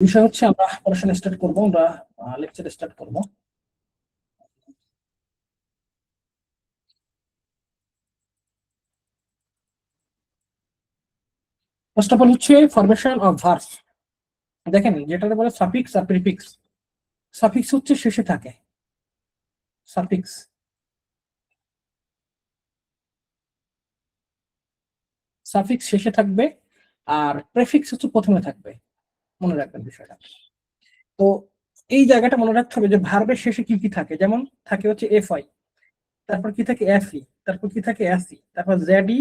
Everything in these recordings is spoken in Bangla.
বিষয় হচ্ছে আমরা পড়াশোনা স্টার্ট করবো, আমরা লেকচার স্টার্ট করব। ফার্স্ট অফ অল হচ্ছে ফরমেশন অফ ভার্বস। দেখেন, যেটা বলে সাফিক্স আর প্রিফিক্স। সাফিক্স হচ্ছে শেষে থাকে, সাফিক্স। সাফিক্স শেষে থাকবে আর প্রেফিক্স হচ্ছে প্রথমে থাকবে। মনে রাখবেন বিষয়টা। তো এই জায়গাটা মনে রাখতে হবে যে ভার্বের শেষে কি কি থাকে। যেমন থাকে হচ্ছে এফ আই, তারপর কি থাকে এফ ই, তারপর কি থাকে এস ই, তারপর জেড ই,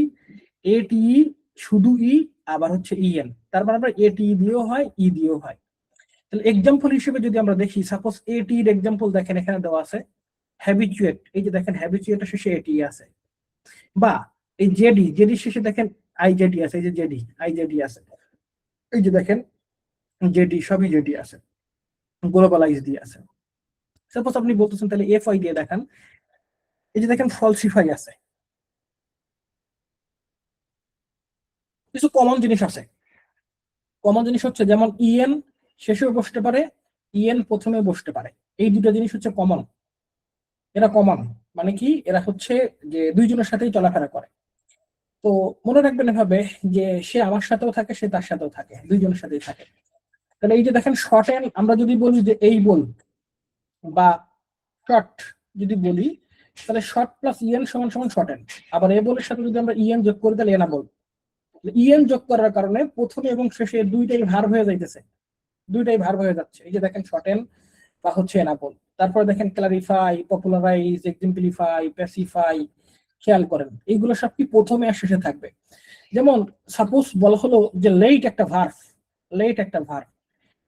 এ টি ই, শুধু ই, আবার হচ্ছে ইএন। তারপর আবার এ টি দিয়েও হয়, ই দিয়েও হয়। তাহলে এক্সাম্পল হিসেবে যদি আমরা দেখি, সাপোজ এটি এর এক্সাম্পল দেখেন এখানে দেওয়া আছে হ্যাবিচুয়েট। এই যে দেখেন হ্যাবিচুয়েটের শেষে এটি আছে। বা এই জেডি, জেডি শেষে দেখেন আইজেডি আছে। এই যে জেডি, আইজেডি আছে। এই যে দেখেন জেডি, সবই জেডি আছে, গ্লোবালাইজ দিয়ে আছে। সাপোজ আপনি বলতেছেন তাহলে এফ আই দিয়ে দেখান। এই যে দেখেন ফলসিফাই আছে। কিছু কমন জিনিস আছে। কমন জিনিস হচ্ছে যেমন ইএন শেষেও বসতে পারে, ইএন প্রথমে বসতে পারে। এই দুটো জিনিস হচ্ছে কমন। এরা কমন মানে কি, এরা হচ্ছে যে দুইজনের সাথেই চলাফেরা করে। তো মনে রাখবেন এভাবে যে সে আমার সাথেও থাকে, সে তার সাথেও থাকে, দুইজনের সাথেই থাকে। তাহলে এই যে দেখেন শর্ট এন্ড, আমরা যদি বলি যে এই বল বা শর্ট যদি বলি, তাহলে শর্ট প্লাস ইএন সমান সমান শর্ট এন্ড। আবার এ বলের সাথে যদি আমরা ইএন যোগ করি তাহলে এনা বল। ইএন যোগ করার কারণে প্রথমে এবং শেষে দুইটাই ভার্ব হয়ে যাইতেছে, দুইটাই ভার্ব হয়ে যাচ্ছে। এই যে দেখেন শর্ট এন্ড বা হচ্ছে এনা বল। তারপরে দেখেন ক্লারিফাই, পপুলারাইজ, এক্সাম্পলিফাই, প্যাসিফাই। খেয়াল করেন এইগুলো সব কি প্রথমে আর শেষে থাকবে। যেমন সাপোজ বলা হলো যে লেট একটা ভার্ব, লেট একটা ভার্ব,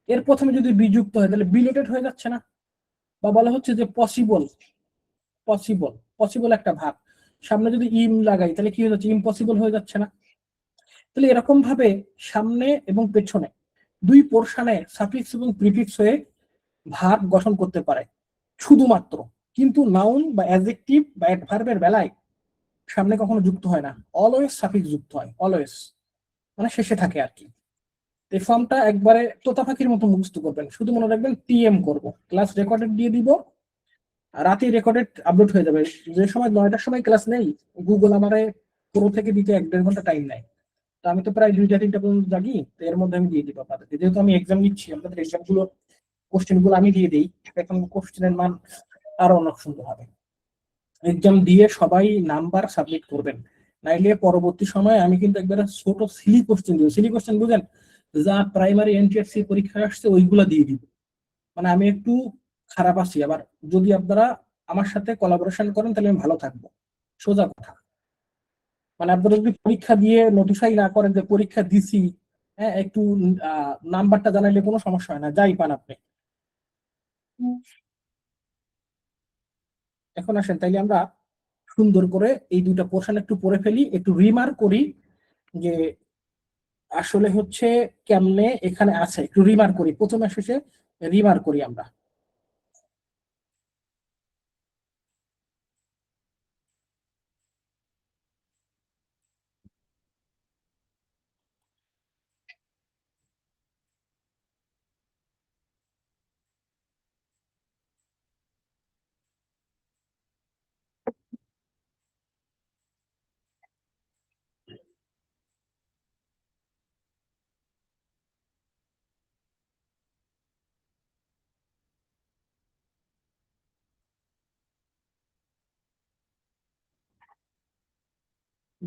এর প্রথমে যদি বি যুক্ত হয় তাহলে বিলেটেড হয়ে যাচ্ছে না। বা বলা হচ্ছে যে পসিবল, পসিবল, পসিবল একটা ভার্ব, সামনে যদি ইম লাগাই তাহলে কি হয়ে যাচ্ছে, ইম্পসিবল হয়ে যাচ্ছে না। তাহলে এরকম ভাবে সামনে এবং পেছনে দুই পোর্শনে সাফিক্স এবং প্রিফিক্স হয়ে ভার্ব গঠন করতে পারে শুধুমাত্র। কিন্তু নাউন বা অ্যাডজেক্টিভ বা অ্যাডভার্বের বেলায় সামনে কখনো যুক্ত হয় না, অলওয়েজ সাফিক্স যুক্ত হয়, অলওয়েজ মানে শেষে থাকে আর কি। এই ফর্মটা একবারে তোতা পাখির মতো মুখস্থ করবেন, শুধু মনে রাখবেন টিএম করব, ক্লাস রেকর্ডেড দিয়ে দিব, রাতে রেকর্ডেড আপলোড হয়ে যাবে। যে সময় 9টার সময় ক্লাস নেই, গুগল আমারে পুরো থেকে দিতে 1-1.5 ঘন্টা টাইম নেয়। তো আমি তো প্রায় 2টা-3টা পর্যন্ত জাগি, তো এর মধ্যে আমি দিয়ে দিব আপনাদেরকে। যেহেতু আমি এক্সাম নিচ্ছি, আপনাদের এক্সাম গুলো কোশ্চেন গুলো আমি দিয়ে দিই, এখন কোশ্চেনের মান আরো অনেক সুন্দর হবে। এক্সাম দিয়ে সবাই নাম্বার সাবমিট করবেন, নাইলে পরবর্তী সময়ে আমি কিন্তু একবারে ছোট সিলি কোশ্চেন দিব। সিলি কোশ্চেন বুঝেন, যা প্রাইমারি এনটিএসসি পরীক্ষায় আসছে ওইগুলা দিয়ে দিব। মানে আমি একটু খারাপ আছি, আবার যদি আপনারা আমার সাথে কোলাবোরেশন করেন তাহলে আমি ভালো থাকবো, সোজা কথা। মানে আপনারা যদি পরীক্ষা দিয়ে নোটিফাই না করেন যে পরীক্ষা দিছি, হ্যাঁ একটু নাম্বারটা জানাইলে কোনো সমস্যা হয় না, যাই পান আপনি। এখন আসেন তাইলে আমরা সুন্দর করে এই দুইটা পোর্শন একটু পড়ে ফেলি, একটু রিমার্ক করি যে আসলে হচ্ছে কেমনে এখানে আছে, একটু রিমার্ক করি, প্রথমে শেষে রিমার্ক করি আমরা।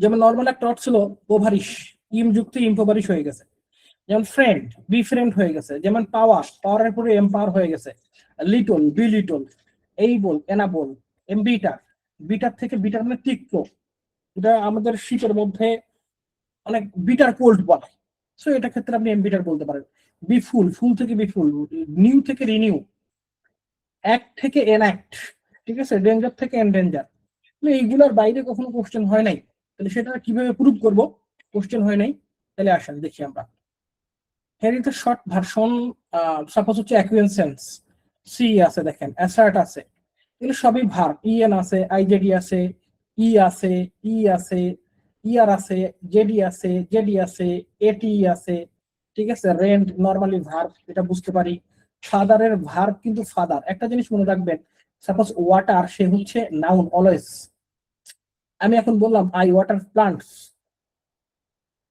যেমন নর্মাল একটা অর্থ ছিল ওভারিশ, ইম যুক্ত ইম্পোভারিশ হয়ে গেছে। যেমন ফ্রেন্ড, বি ফ্রেন্ড হয়ে গেছে। যেমন পাওয়ার, পাওয়ারের পরে এম্পাওয়ার হয়ে গেছে। Little, B little. এই বল, এনা বল। বিটার, বিটার থেকে বিটার মানে তিক্ত, এটা আমাদের শীতের মধ্যে অনেক বিটার কোল্ড বলে। সো এটা ক্ষেত্রে আপনি এমবিটার বলতে পারেন। বি ফুল, ফুল থেকে বি ফুল। নিউ থেকে রিনিউ। অ্যাক্ট থেকে এনঅ্যাক্ট, ঠিক আছে। ডেঞ্জার থেকে এনডেঞ্জার। এইগুলোর বাইরে কখনো কোশ্চেন হয় নাই, তাহলে সেটা কিভাবে প্রুভ করব কোশ্চেন হয় নাই। তাহলে আসেন দেখি আমরা। Hair is the short version. Suppose হচ্ছে অ্যাকুয়েন্সেন্স, সি আছে, দেখেন অ্যাসার্ট আছে। এগুলো সবই ভার্ব। ইএন আছে, আইজেডি আছে, ই আছে, ই আছে, ইয়ার আছে, জেডি আছে, জেডি আছে, এটি আছে, ঠিক আছে, রেন্ট নরমালি ভার্ব, এটা বুঝতে পারি। ফাদারের ভার্ব কিন্তু ফাদার। একটা জিনিস মনে রাখবেন, সাপোজ ওয়াটার, সে হচ্ছে নাউন অলওয়েজ। আমি এখন বললাম আই ওয়াটার প্লান্টস,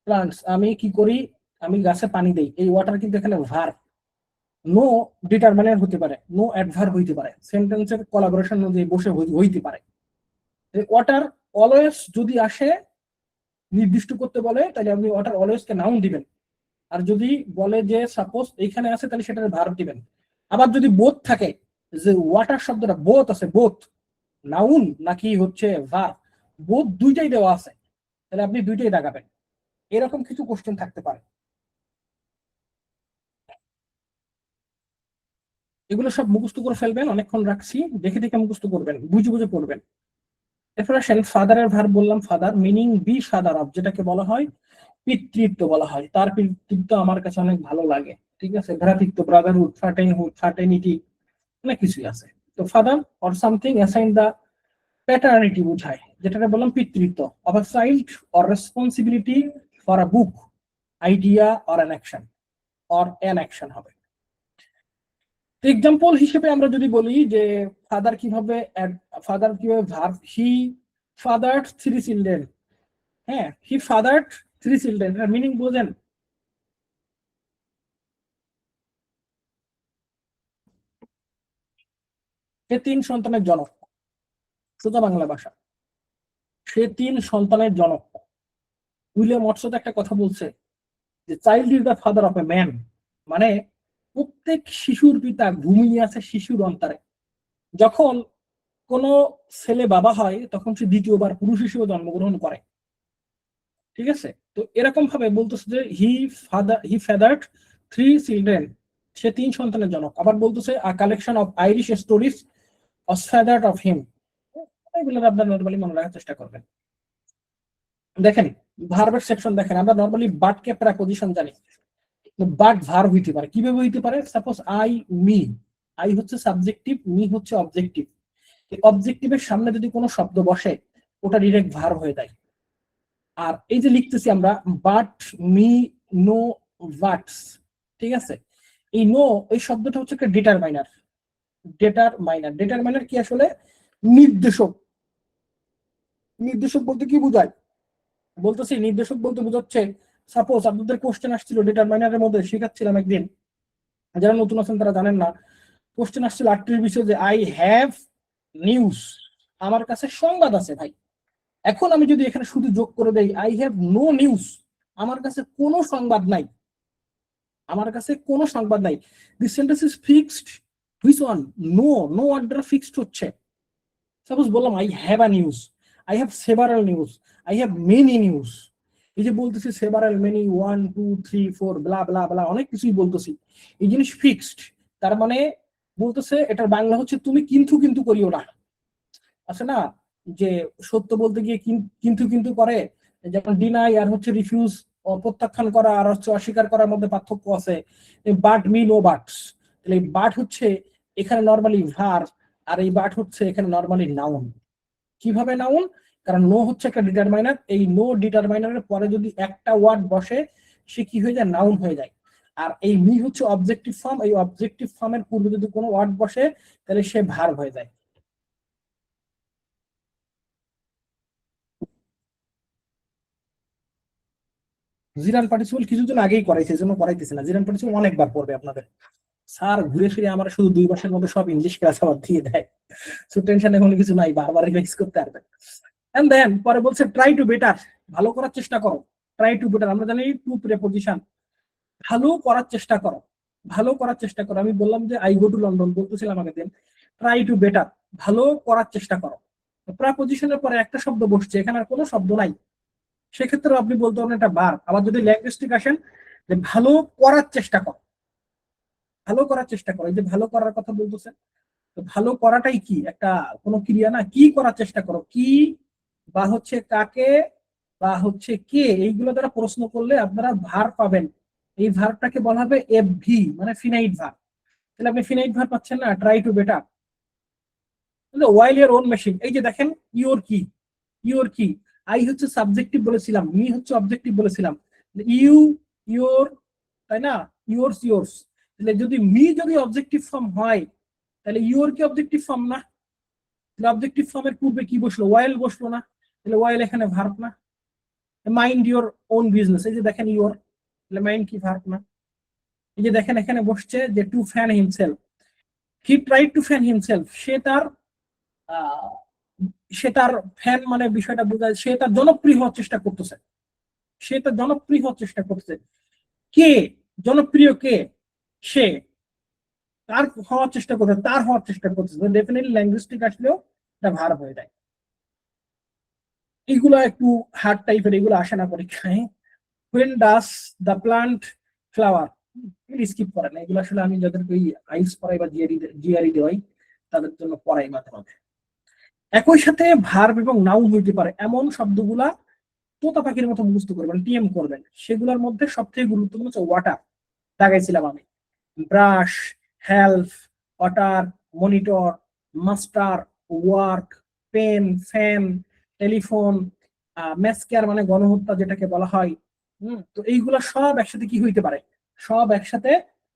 প্লান্টস আমি কি করি, আমি গাছে পানি দেই, এই ওয়াটার কিন্তু এখানে ভার্ব। নো ডিটারমিনার হতে পারে, নো অ্যাডভার্ব হইতে পারে, সেন্টেন্সের কোলাবোরেশন অনুযায়ী বসে হইতে পারে। ওয়াটার অলওয়েজ যদি আসে নির্দিষ্ট করতে বলে, তাহলে আপনি ওয়াটার অলওয়েজ কে নাউন দিবেন। আর যদি বলে যে সাপোজ এইখানে আছে, তাহলে সেটার ভার্ব দিবেন। আবার যদি বোথ থাকে, যে ওয়াটার শব্দটা বোথ আছে, বোথ নাউন নাকি হচ্ছে ভার্ব, বোথ দুইটাই দেওয়া আছে, তাহলে আপনি দুইটাই দেখাবেন। এরকম কিছু কোশ্চেন থাকতে পারে। এগুলো সব মুখস্থ করে ফেলবেন, অনেকক্ষণ রাখছি, দেখে দেখে মুখস্থ করবেন, বুঝে বুঝে পড়বেন। এরপর আসেন ফাদারের ভার্ব বললাম father, meaning be father of, যেটাকে বলা হয় পিতৃত্ব বলা হয়। তার পিতৃত্ব আমার কাছে অনেক ভালো লাগে, ঠিক আছে, ভ্রাতৃত্ব, ব্রাদারহুড, ফ্রাটারহুড, ফ্রাটার্নিটি, অনেক কিছুই আছে। তো father or something assign the paternity বোঝায়, যেটাকে বললাম পিতৃত্ব, of a child or responsibility for a book, idea or an action, or an action হবে। এক্সাম্পল হিসেবে আমরা যদি বলি যে ফাদার কিভাবে ভার্ব, হি ফাদার্ড 3 চিলড্রেন। হ্যাঁ, হি ফাদার্ড 3 চিলড্রেন, মিনিং বোঝেন? সে 3 সন্তানের জনক, সোজা বাংলা ভাষা, সে 3 সন্তানের জনক। উইলিয়াম ওয়াটসন একটা কথা বলছে যে child is the father of a man, মানে প্রত্যেক শিশুর পিতা ঘুমিয়ে আছে শিশুর অন্তরে। যখন কোন ছেলে বাবা হয়, তখন সে দ্বিতীয়বার পুরুষ হিসেবে জন্মগ্রহণ করে, ঠিক আছে। তো এরকম ভাবে বলতেছে যে হি ফাদার্ড 3 চিলড্রেন, সে 3 সন্তানের জনক। আবার বলতেছে a collection of Irish stories was fathered of him. এগুলো আপনারা নরমালি মনে রাখার চেষ্টা করবেন। দেখেন ভার্বের সেকশন দেখেন, আমরা নরমালি বাটকে প্রেপোজিশন জানি, বাট ভার্ব হইতে পারে। কিভাবে হইতে পারে? সাপোজ আই, মি, আই হচ্ছে সাবজেক্টিভ, মি হচ্ছে অবজেক্টিভ। এই অবজেক্টিভের সামনে যদি কোনো শব্দ বসে, ওটা ডিরেক্ট ভার্ব হয়ে যায়। আর এই যে লিখতেছি আমরা বাট, মি, নো, বাটস, ঠিক আছে, এই নো এই শব্দটা হচ্ছে একটা ডিটারমাইনার। ডিটারমাইনার কি আসলে? নির্দেশক। নির্দেশক বলতে কি বোঝায়? বলতেছি নির্দেশক বলতে বোঝাচ্ছে, সাপোজ আপনাদের কোশ্চেন আসছিল ডিটারমাইনারের মধ্যে, শেখাচ্ছিলাম একদিন, যারা নতুন আছেন তারা জানেন না, কোশ্চেন আসছিল 8টির বিষয়ে যে আই হ্যাভ নিউজ, আমার কাছে সংবাদ আছে ভাই। এখন আমি যদি এখানে শুধু যোগ করে দেই আই হ্যাভ নো নিউজ, আমার কাছে কোনো সংবাদ নাই, আমার কাছে কোনো সংবাদ নাই। This sentence is fixed, which one? No, no order fixed হচ্ছে। সাপোজ বললাম I have a news, I have several news, I have many news. এই যে বলতেছি সেভারাল, মেনি, 1 2 3 4 ব্লা ব্লা ব্লা, অনেক কিছুই বলতেছি, এই জিনিস ফিক্সড। তার মানে বলতেছে এটার বাংলা হচ্ছে তুমি কিন্তু কিন্তু করিও না। আছে না যে সত্য বলতে গিয়ে কিন্তু কিন্তু করে, যেমন ডিনাই আর হচ্ছে রিফিউজ, প্রত্যাখ্যান করা আর হচ্ছে অস্বীকার করার মধ্যে পার্থক্য আছে। বাট, মি, নো, বাটস, তাহলে এই বাট হচ্ছে এখানে নরমালি ভার্ব, আর এই বাট হচ্ছে এখানে নরমালি নাউন। কিভাবে নাউন? কারণ নো হচ্ছে একটা ডিটারমাইনার, এই নো ডিটারমাইনারের পরে যদি একটা ওয়ার্ড বসে, সে কি হয়ে যায়? নাউন হয়ে যায়। আর এই মি হচ্ছে অবজেক্টিভ ফর্ম, এই অবজেক্টিভ ফর্মের পূর্বে যদি কোনো ওয়ার্ড বসে, তাহলে সে ভার্ব হয়ে যায়। জিরান পার্টিসিপল কিছুদিন আগেই করাইছে, এই জন্য করাইতেছে না। জিরান পার্টিসিপল অনেকবার পড়বে আপনাদের। স্যার ঘুরে ফিরে আমার শুধু 2 মাসের মধ্যে সব ইংলিশ ক্লাস আবার দিয়ে দেয়, সো টেনশনে কোনো কিছু নাই, বারবার রিভাইজ করতে পারবে। এন্ড দেন পরে বলছে ট্রাই টু বেটার, ভালো করার চেষ্টা করো। ট্রাই টু বেটার আমরা জানি টু প্রেপোজিশন, ভালো করার চেষ্টা করো, ভালো করার চেষ্টা করো। আমি বললাম যে আই গো টু লন্ডন, বলতেছিলাম আগের দিন, ট্রাই টু বেটার, ভালো করার চেষ্টা করো। প্রেপোজিশনের পরে একটা শব্দ বসছে, এখানে আর কোনো শব্দ নাই, সেক্ষেত্রে আপনি বলতে পারেন এটা বার। আবার যদি ল্যাঙ্গুইস্টিক আসেন, যে ভালো করার চেষ্টা করো, ভালো করার চেষ্টা করো, এই যে ভালো করার কথা বলতেছে, তো ভালো করাটাই কি? একটা কোনো ক্রিয়া না? কি করার চেষ্টা করো, কি বা হচ্ছে কাকে বা হচ্ছে কে, এইগুলো দ্বারা প্রশ্ন করলে আপনারা ভার পাবেন। এই ভার্বটাকে বলা হবে এফভি, মানে ফিনাইট ভার্ব। তাহলে আপনি ফিনাইট ভার্ব পাচ্ছেন না, try to better. While your own machine, এই যে দেখেন ইওর কি, ইওর কি, আই হচ্ছে সাবজেক্টিভ বলেছিলাম, মি হচ্ছে অবজেক্টিভ বলেছিলাম, ইউ, ইওর, তাই না? ইয়োরস ইয়োরস, তাহলে যদি মি যদি অবজেক্টিভ ফর্ম হয় তাহলে ইয়োর কি অবজেক্টিভ ফর্ম না? তাহলে অবজেক্টিভ ফর্মের পূর্বে কি বসলো? ওয়াইল বসলো না? তাহলে ওয়াইল এখানে ভার্ব না? মাইন্ড ইয়োর ওন বিজনেস, এই যে দেখেন ইয়োর, তাহলে মাইন্ড কি ভার্ব না? এই যে দেখেন এখানে বসছে যে to fan himself, he tried to fan himself, সে তার ফ্যান মানে বিষয়টা বোঝায় সে তার জনপ্রিয় হওয়ার চেষ্টা করতেছে, সে তার জনপ্রিয় হওয়ার চেষ্টা করতেছে। কে জনপ্রিয়? কে? সে তার হওয়ার চেষ্টা করছে, তার হওয়ার চেষ্টা করতেছে, ডেফিনেটলি ল্যাঙ্গুইস্টিক আসলেও এটা ভার্ব হয়ে যায়। এইগুলো একটু হার্ড টাইপের, এগুলো আসে না পরীক্ষায়। when does the plant flower, skip করে না এগুলো, আসলে আমি যাদেরকে ওই আইস পড়াই বা জিআরই দেওয়াই তাদের জন্য পড়াই মাঝে মাঝে। একই সাথে ভার্ব এবং নাউন হইতে পারে এমন শব্দগুলা তোতা পাখির মতো মুখস্থ করবেন, টিএম করবেন। সেগুলোর মধ্যে সবথেকে গুরুত্বপূর্ণ হচ্ছে ওয়াটার, দাগাইছিলাম আমি, brush, help, water, monitor, master, work, pen, fan, telephone, massacre মানে গণহত্যা যেটাকে বলা হয়। তো এইগুলা সব একসাথে কি হইতে পারে? সব একসাথে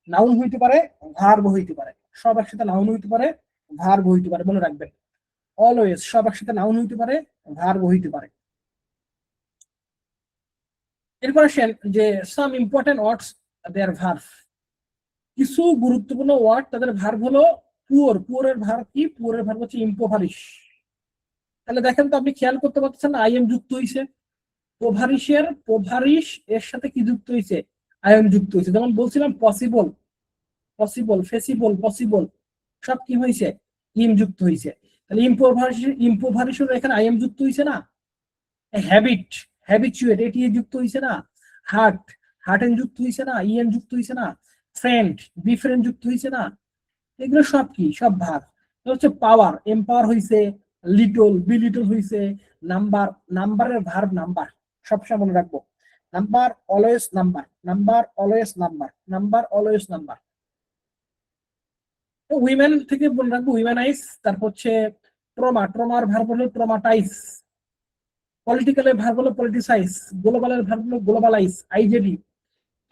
নাউন হইতে পারে, ভার্ব হইতে পারে। সব একসাথে নাউন হইতে পারে, ভার্ব হইতে পারে, মনে রাখবেন। অলওয়েজ সব একসাথে নাউন হইতে পারে, ভার্ব হইতে পারে। এরপর আসেন যে সাম ইম্পর্টেন্ট ওয়ার্ডস দেয়ার ভার্ব, কিছু গুরুত্বপূর্ণ ওয়ার্ড তাদের ভার্ব হলো পুয়ার। পুয়ারের ভার্ব কি? পুয়ারের ভার্ব হচ্ছে ইম্পোভারিশ। তাহলে দেখেন তো, আপনি খেয়াল করতে পারছেন আই এম যুক্ত হয়েছে, পোভারিশ এর সাথে কি যুক্ত হয়েছে? আই এম যুক্ত হয়েছে। যেমন বলছিলাম পসিবল, পসিবল, ফেসিবল, পসিবল, সব কি হয়েছে? ইম যুক্ত হয়েছে। তাহলে ইম্পোভারিশের এখানে আই এম যুক্ত হয়েছে না? হ্যাবিট, হ্যাবিচুয়েট, এটি যুক্ত হয়েছে না? হার্ট, হার্টেন যুক্ত হয়েছে না? ইএন যুক্ত হয়েছে না? ফ্রেন্ড, বিফ্রেন্ড যুক্ত হয়েছে না? এগুলো সব কি? সব ভাগ। হচ্ছে পাওয়ার, এম্পাওয়ার হয়েছে, লিটল, বি লিটল হয়েছে। নাম্বার, নাম্বারের ভার্ব নাম্বার, সবসময় মনে রাখবো। Number always number, number always number, number always number. Women থেকে মনে রাখবো উইমেনাইজ। তারপর হচ্ছে ট্রমা, ট্রমার ভার্ব হলো ট্রমাটাইজ। পলিটিক্যালের ভার্ব হলো পলিটিসাইজ। গ্লোবালের ভার্ব হলো গ্লোবালাইজ, আইজেডি।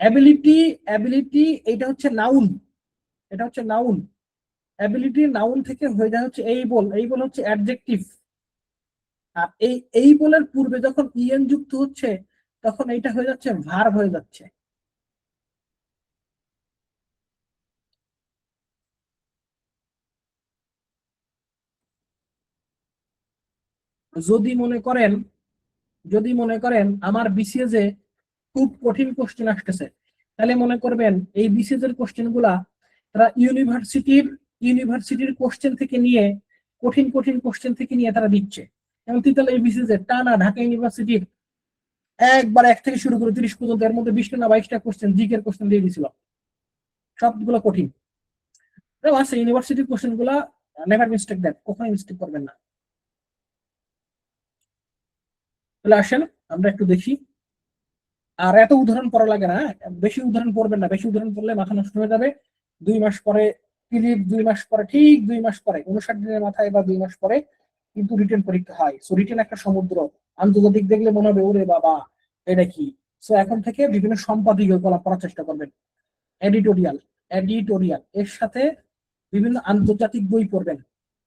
অ্যাবিলিটি, অ্যাবিলিটি এটা হচ্ছে নাউন, এটা হচ্ছে নাউন। অ্যাবিলিটি নাউন থেকে হয়ে যায় হচ্ছে এইবল, এইবল হচ্ছে অ্যাডজেক্টিভ। আর এই বলের পূর্বে যখন ইএন যুক্ত হচ্ছে তখন এইটা হয়ে যাচ্ছে ভার্ব হয়ে যাচ্ছে। যদি মনে করেন, যদি মনে করেন আমার বিসিএস এ খুব কঠিন কোশ্চেন আসতেছে, তাহলে মনে করবেন এই বিসিএস এর কোশ্চেন গুলা তারা ইউনিভার্সিটির কোশ্চেন থেকে নিয়ে, কঠিন কঠিন কোশ্চেন থেকে নিয়ে তারা দিচ্ছে। এবং তাহলে এই বিসিএস এ টানা ঢাকা ইউনিভার্সিটির একবার 1 থেকে শুরু করে 30 পর্যন্ত এর মধ্যে 20টা না 22টা কোশ্চেন জিকের কোশ্চেন দিয়ে দিছিল, সবগুলো কঠিন। আছে ইউনিভার্সিটির কোশ্চেন গুলা, নেভার মিস্টেক দেন, কখনোই মিস্টেক করবেন না। তাহলে আসেন আমরা একটু দেখি। আর এত উদাহরণ পড়া লাগে না, বেশি উদাহরণ পড়বেন না, বেশি উদাহরণ পড়লে মাথা নষ্ট হয়ে যাবে। 2 মাস পরে ক্লিপ, 2 মাস পরে, ঠিক 2 মাস পরে, 59 দিনের মাথায় বা 2 মাস পরে কিন্তু রিটেন পরীক্ষা হয়। সো রিটেন একটা সমুদ্র, আন্তর্জাতিক দেখলে মনে হবে ওরে বাবা এটা কি। সো এখন থেকে বিভিন্ন সম্পাদকীয় কলা পড়ার চেষ্টা করবেন, এডিটোরিয়াল, এডিটোরিয়াল এর সাথে বিভিন্ন আন্তর্জাতিক বই পড়বেন।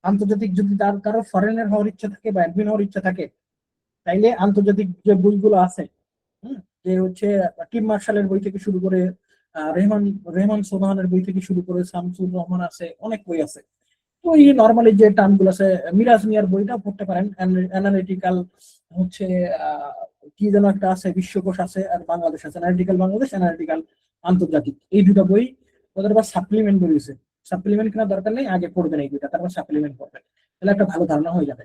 আন্তর্জাতিক যদি তার কারো ফরেনের হওয়ার ইচ্ছা থাকে বা অ্যাডমিন হওয়ার ইচ্ছা থাকে, তাইলে আন্তর্জাতিক যে বইগুলো আছে, যে হচ্ছে টিম মার্শালের বই থেকে শুরু করে রেহমান রেহমান সোবহানের বই থেকে শুরু করে শামসুর রহমান আছে, অনেক বই আছে। তো এই নর্মালি যে টার্মগুলো আছে, মিরাজ মিয়ার বইটা পড়তে পারেন, অ্যানালিটিক্যাল হচ্ছে কি যেন একটা আছে, বিশ্বকোষ আছে আর বাংলাদেশ আছে, অ্যানালিটিক্যাল বাংলাদেশ, অ্যানালিটিক্যাল আন্তর্জাতিক, এই দুটো বই। ওদের আবার সাপ্লিমেন্ট বই আছে, সাপ্লিমেন্ট কেনার দরকার নেই, আগে পড়বেন এই দুইটা, তারপর সাপ্লিমেন্ট পড়বেন, তাহলে একটা ভালো ধারণা হয়ে যাবে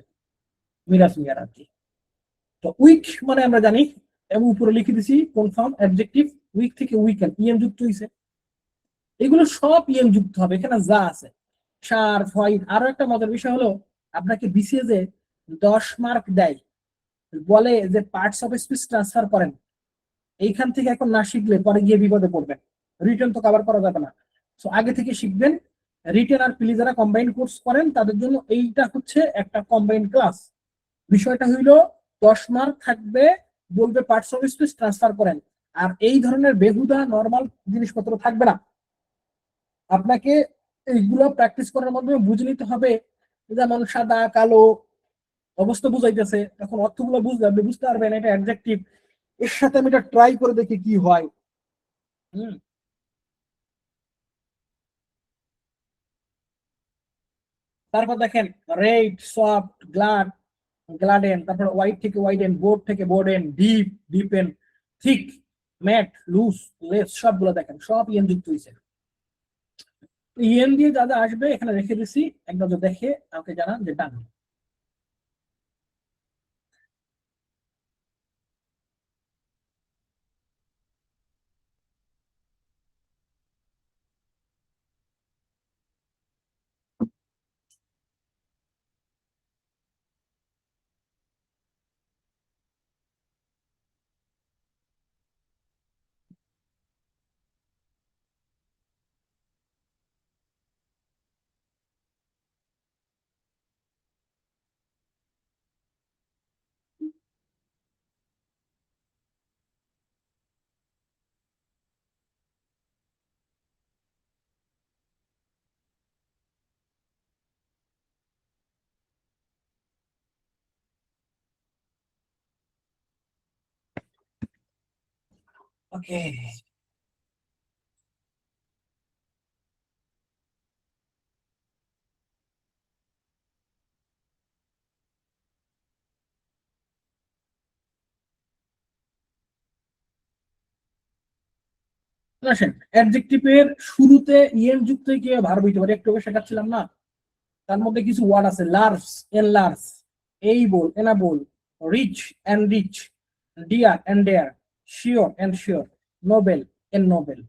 মিরাজ মিয়ার আর কি। তো উইক মানে আমরা জানি, এবং উপরে লিখে দিছি কনফার্ম অ্যাডজেক্টিভ, উইক থেকে উইকেন্ড, ইএম যুক্ত হয়েছে। এগুলো সব ইএম যুক্ত হবে এখানে যা আছে। Sharp, white. আরো একটা মজার বিষয় হলো, আপনাকে বিসিএস এ 10 মার্ক দেয়, বলে যে পার্টস অফ স্পিচ ট্রান্সফার করেন। এইখান থেকে এখন না শিখলে পরে গিয়ে বিপদে পড়বেন, রিটার্ন তো কভার করা যাবে না। তো আগে থেকে শিখবেন। রিটেন আর প্লি যারা কম্বাইন্ড কোর্স করেন তাদের জন্য এইটা হচ্ছে একটা কম্বাইন্ড ক্লাস। বিষয়টা হইলো 10 মার্ক থাকবে, বলবে পার্টস অফ স্পিচ ট্রান্সফার করেন, আর এই ধরনের বেহুদা নরমাল জিনিসপত্র থাকবে না। আপনাকে এইগুলো প্র্যাকটিস করার মাধ্যমে বুঝে নিতে হবে, যেমন সাদা কালো অবস্থা বুঝাইতেছে, এখন অর্থগুলো বুঝতে পারবেন এটা অ্যাডজেক্টিভ, এর সাথে আমি এটা ট্রাই করে দেখি কি হয়। তারপর দেখেন রেড, সফট, গ্লাড, গ্লাডেন, তারপর হোয়াইট থেকে হোয়াইডেন, বোর্ড থেকে broaden, deep, deepen, thick, mat, loose, less, সবগুলো দেখেন সব ইএন যুক্ত হয়েছে। ইএন দিয়ে যা যা আসবে এখানে রেখে দিছি, এক নজর দেখে আমাকে জানান যে ডান। ওকে, আসেন অ্যাডজেক্টিভের শুরুতে ইএন যুক্ত কি ভার্ব হইতে পারে, একটু আগে শেখাচ্ছিলাম না, তার মধ্যে কিছু ওয়ার্ড আছে, large, enlarge, able, enable, rich and rich, dear and dare, sure and sure, noble and noble.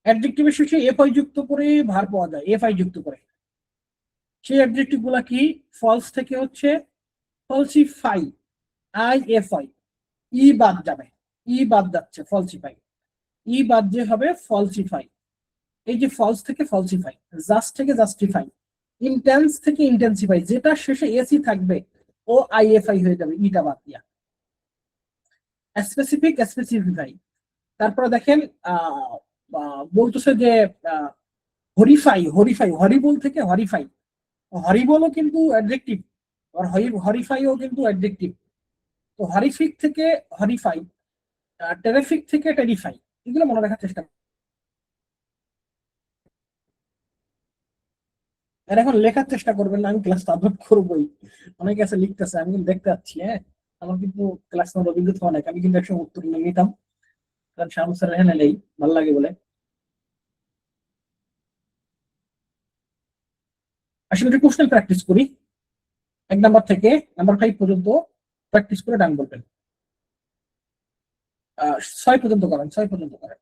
অ্যাডজেক্টিভের শেষে এফআই যুক্ত করে ভার্ব পাওয়া যায়, এফআই যুক্ত করে। সেই অ্যাডজেক্টিভ গুলা কি? ফলস থেকে হচ্ছে ফলসিফাই, আই এফ আই, ই বাদ যাবে, ই বাদ যাচ্ছে, ফলসিফাই, ই বাদ যে হবে ফলসিফাই। এই যে ফলস থেকে ফলসিফাই, জাস্ট থেকে জাস্টিফাই, ইন্টেন্স থেকে ইন্টেন্সিফাই, যেটা শেষে এসি থাকবে ও আইএফআই হয়ে যাবে ইটা বাদ দিয়া। Specific, specify. তারপরে দেখেন বলতেছে যে হরিফাই, হরিফাই, হরিবল থেকে হরিফাই, হরিবলও কিন্তু অ্যাডজেক্টিভ, আর হরিফাইও কিন্তু অ্যাডজেক্টিভ। তো হরিফিক থেকে হরিফাই, টেরিফিক থেকে টেরিফাই, এগুলো মনে রাখার চেষ্টা করুন। আর এখন লেখার চেষ্টা করবেন না, আমি ক্লাস আপলোড করবোই, অনেকে আছে লিখতেছে, আমি কিন্তু দেখতে পাচ্ছি। হ্যাঁ, আমার কিন্তু ক্লাস নেওয়ার অভিজ্ঞতা অনেক, আমি কিন্তু একসময় উত্তর নিয়ে নিতাম, কারণ শামু স্যার এখানে নেই, ভালো লাগে বলে। আসলে একটু কোশ্চেন প্র্যাকটিস করি, 1 নাম্বার থেকে নাম্বার 5 পর্যন্ত প্র্যাকটিস করে ডান বলবেন। 6 পর্যন্ত করেন, 6 পর্যন্ত করেন।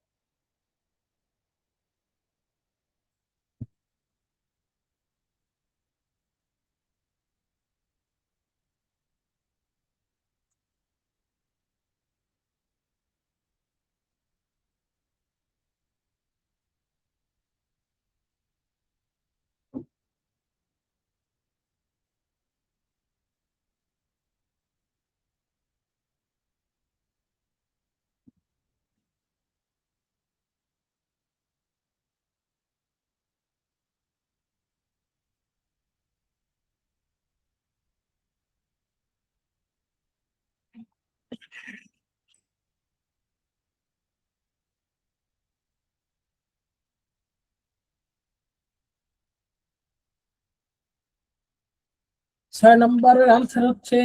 6 নম্বরের আনসার হচ্ছে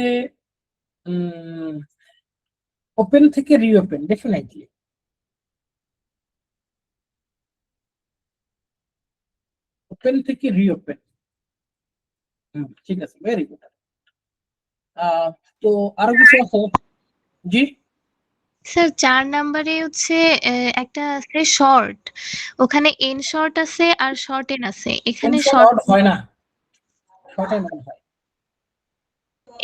ওপেন থেকে রিওপেন, ডেফিনেটলি। ওপেন থেকে রিওপেন, ঠিক আছে, ভেরি গুড। তো আরো কিছু আছে? জি, স্যার 4 নাম্বারে হচ্ছে একটা আছে শর্ট, ওখানে এন শর্ট আছে আর শর্ট এন আছে। এখানে টেনশন শর্ট, অড হয় না, শর্টে মনে হয়,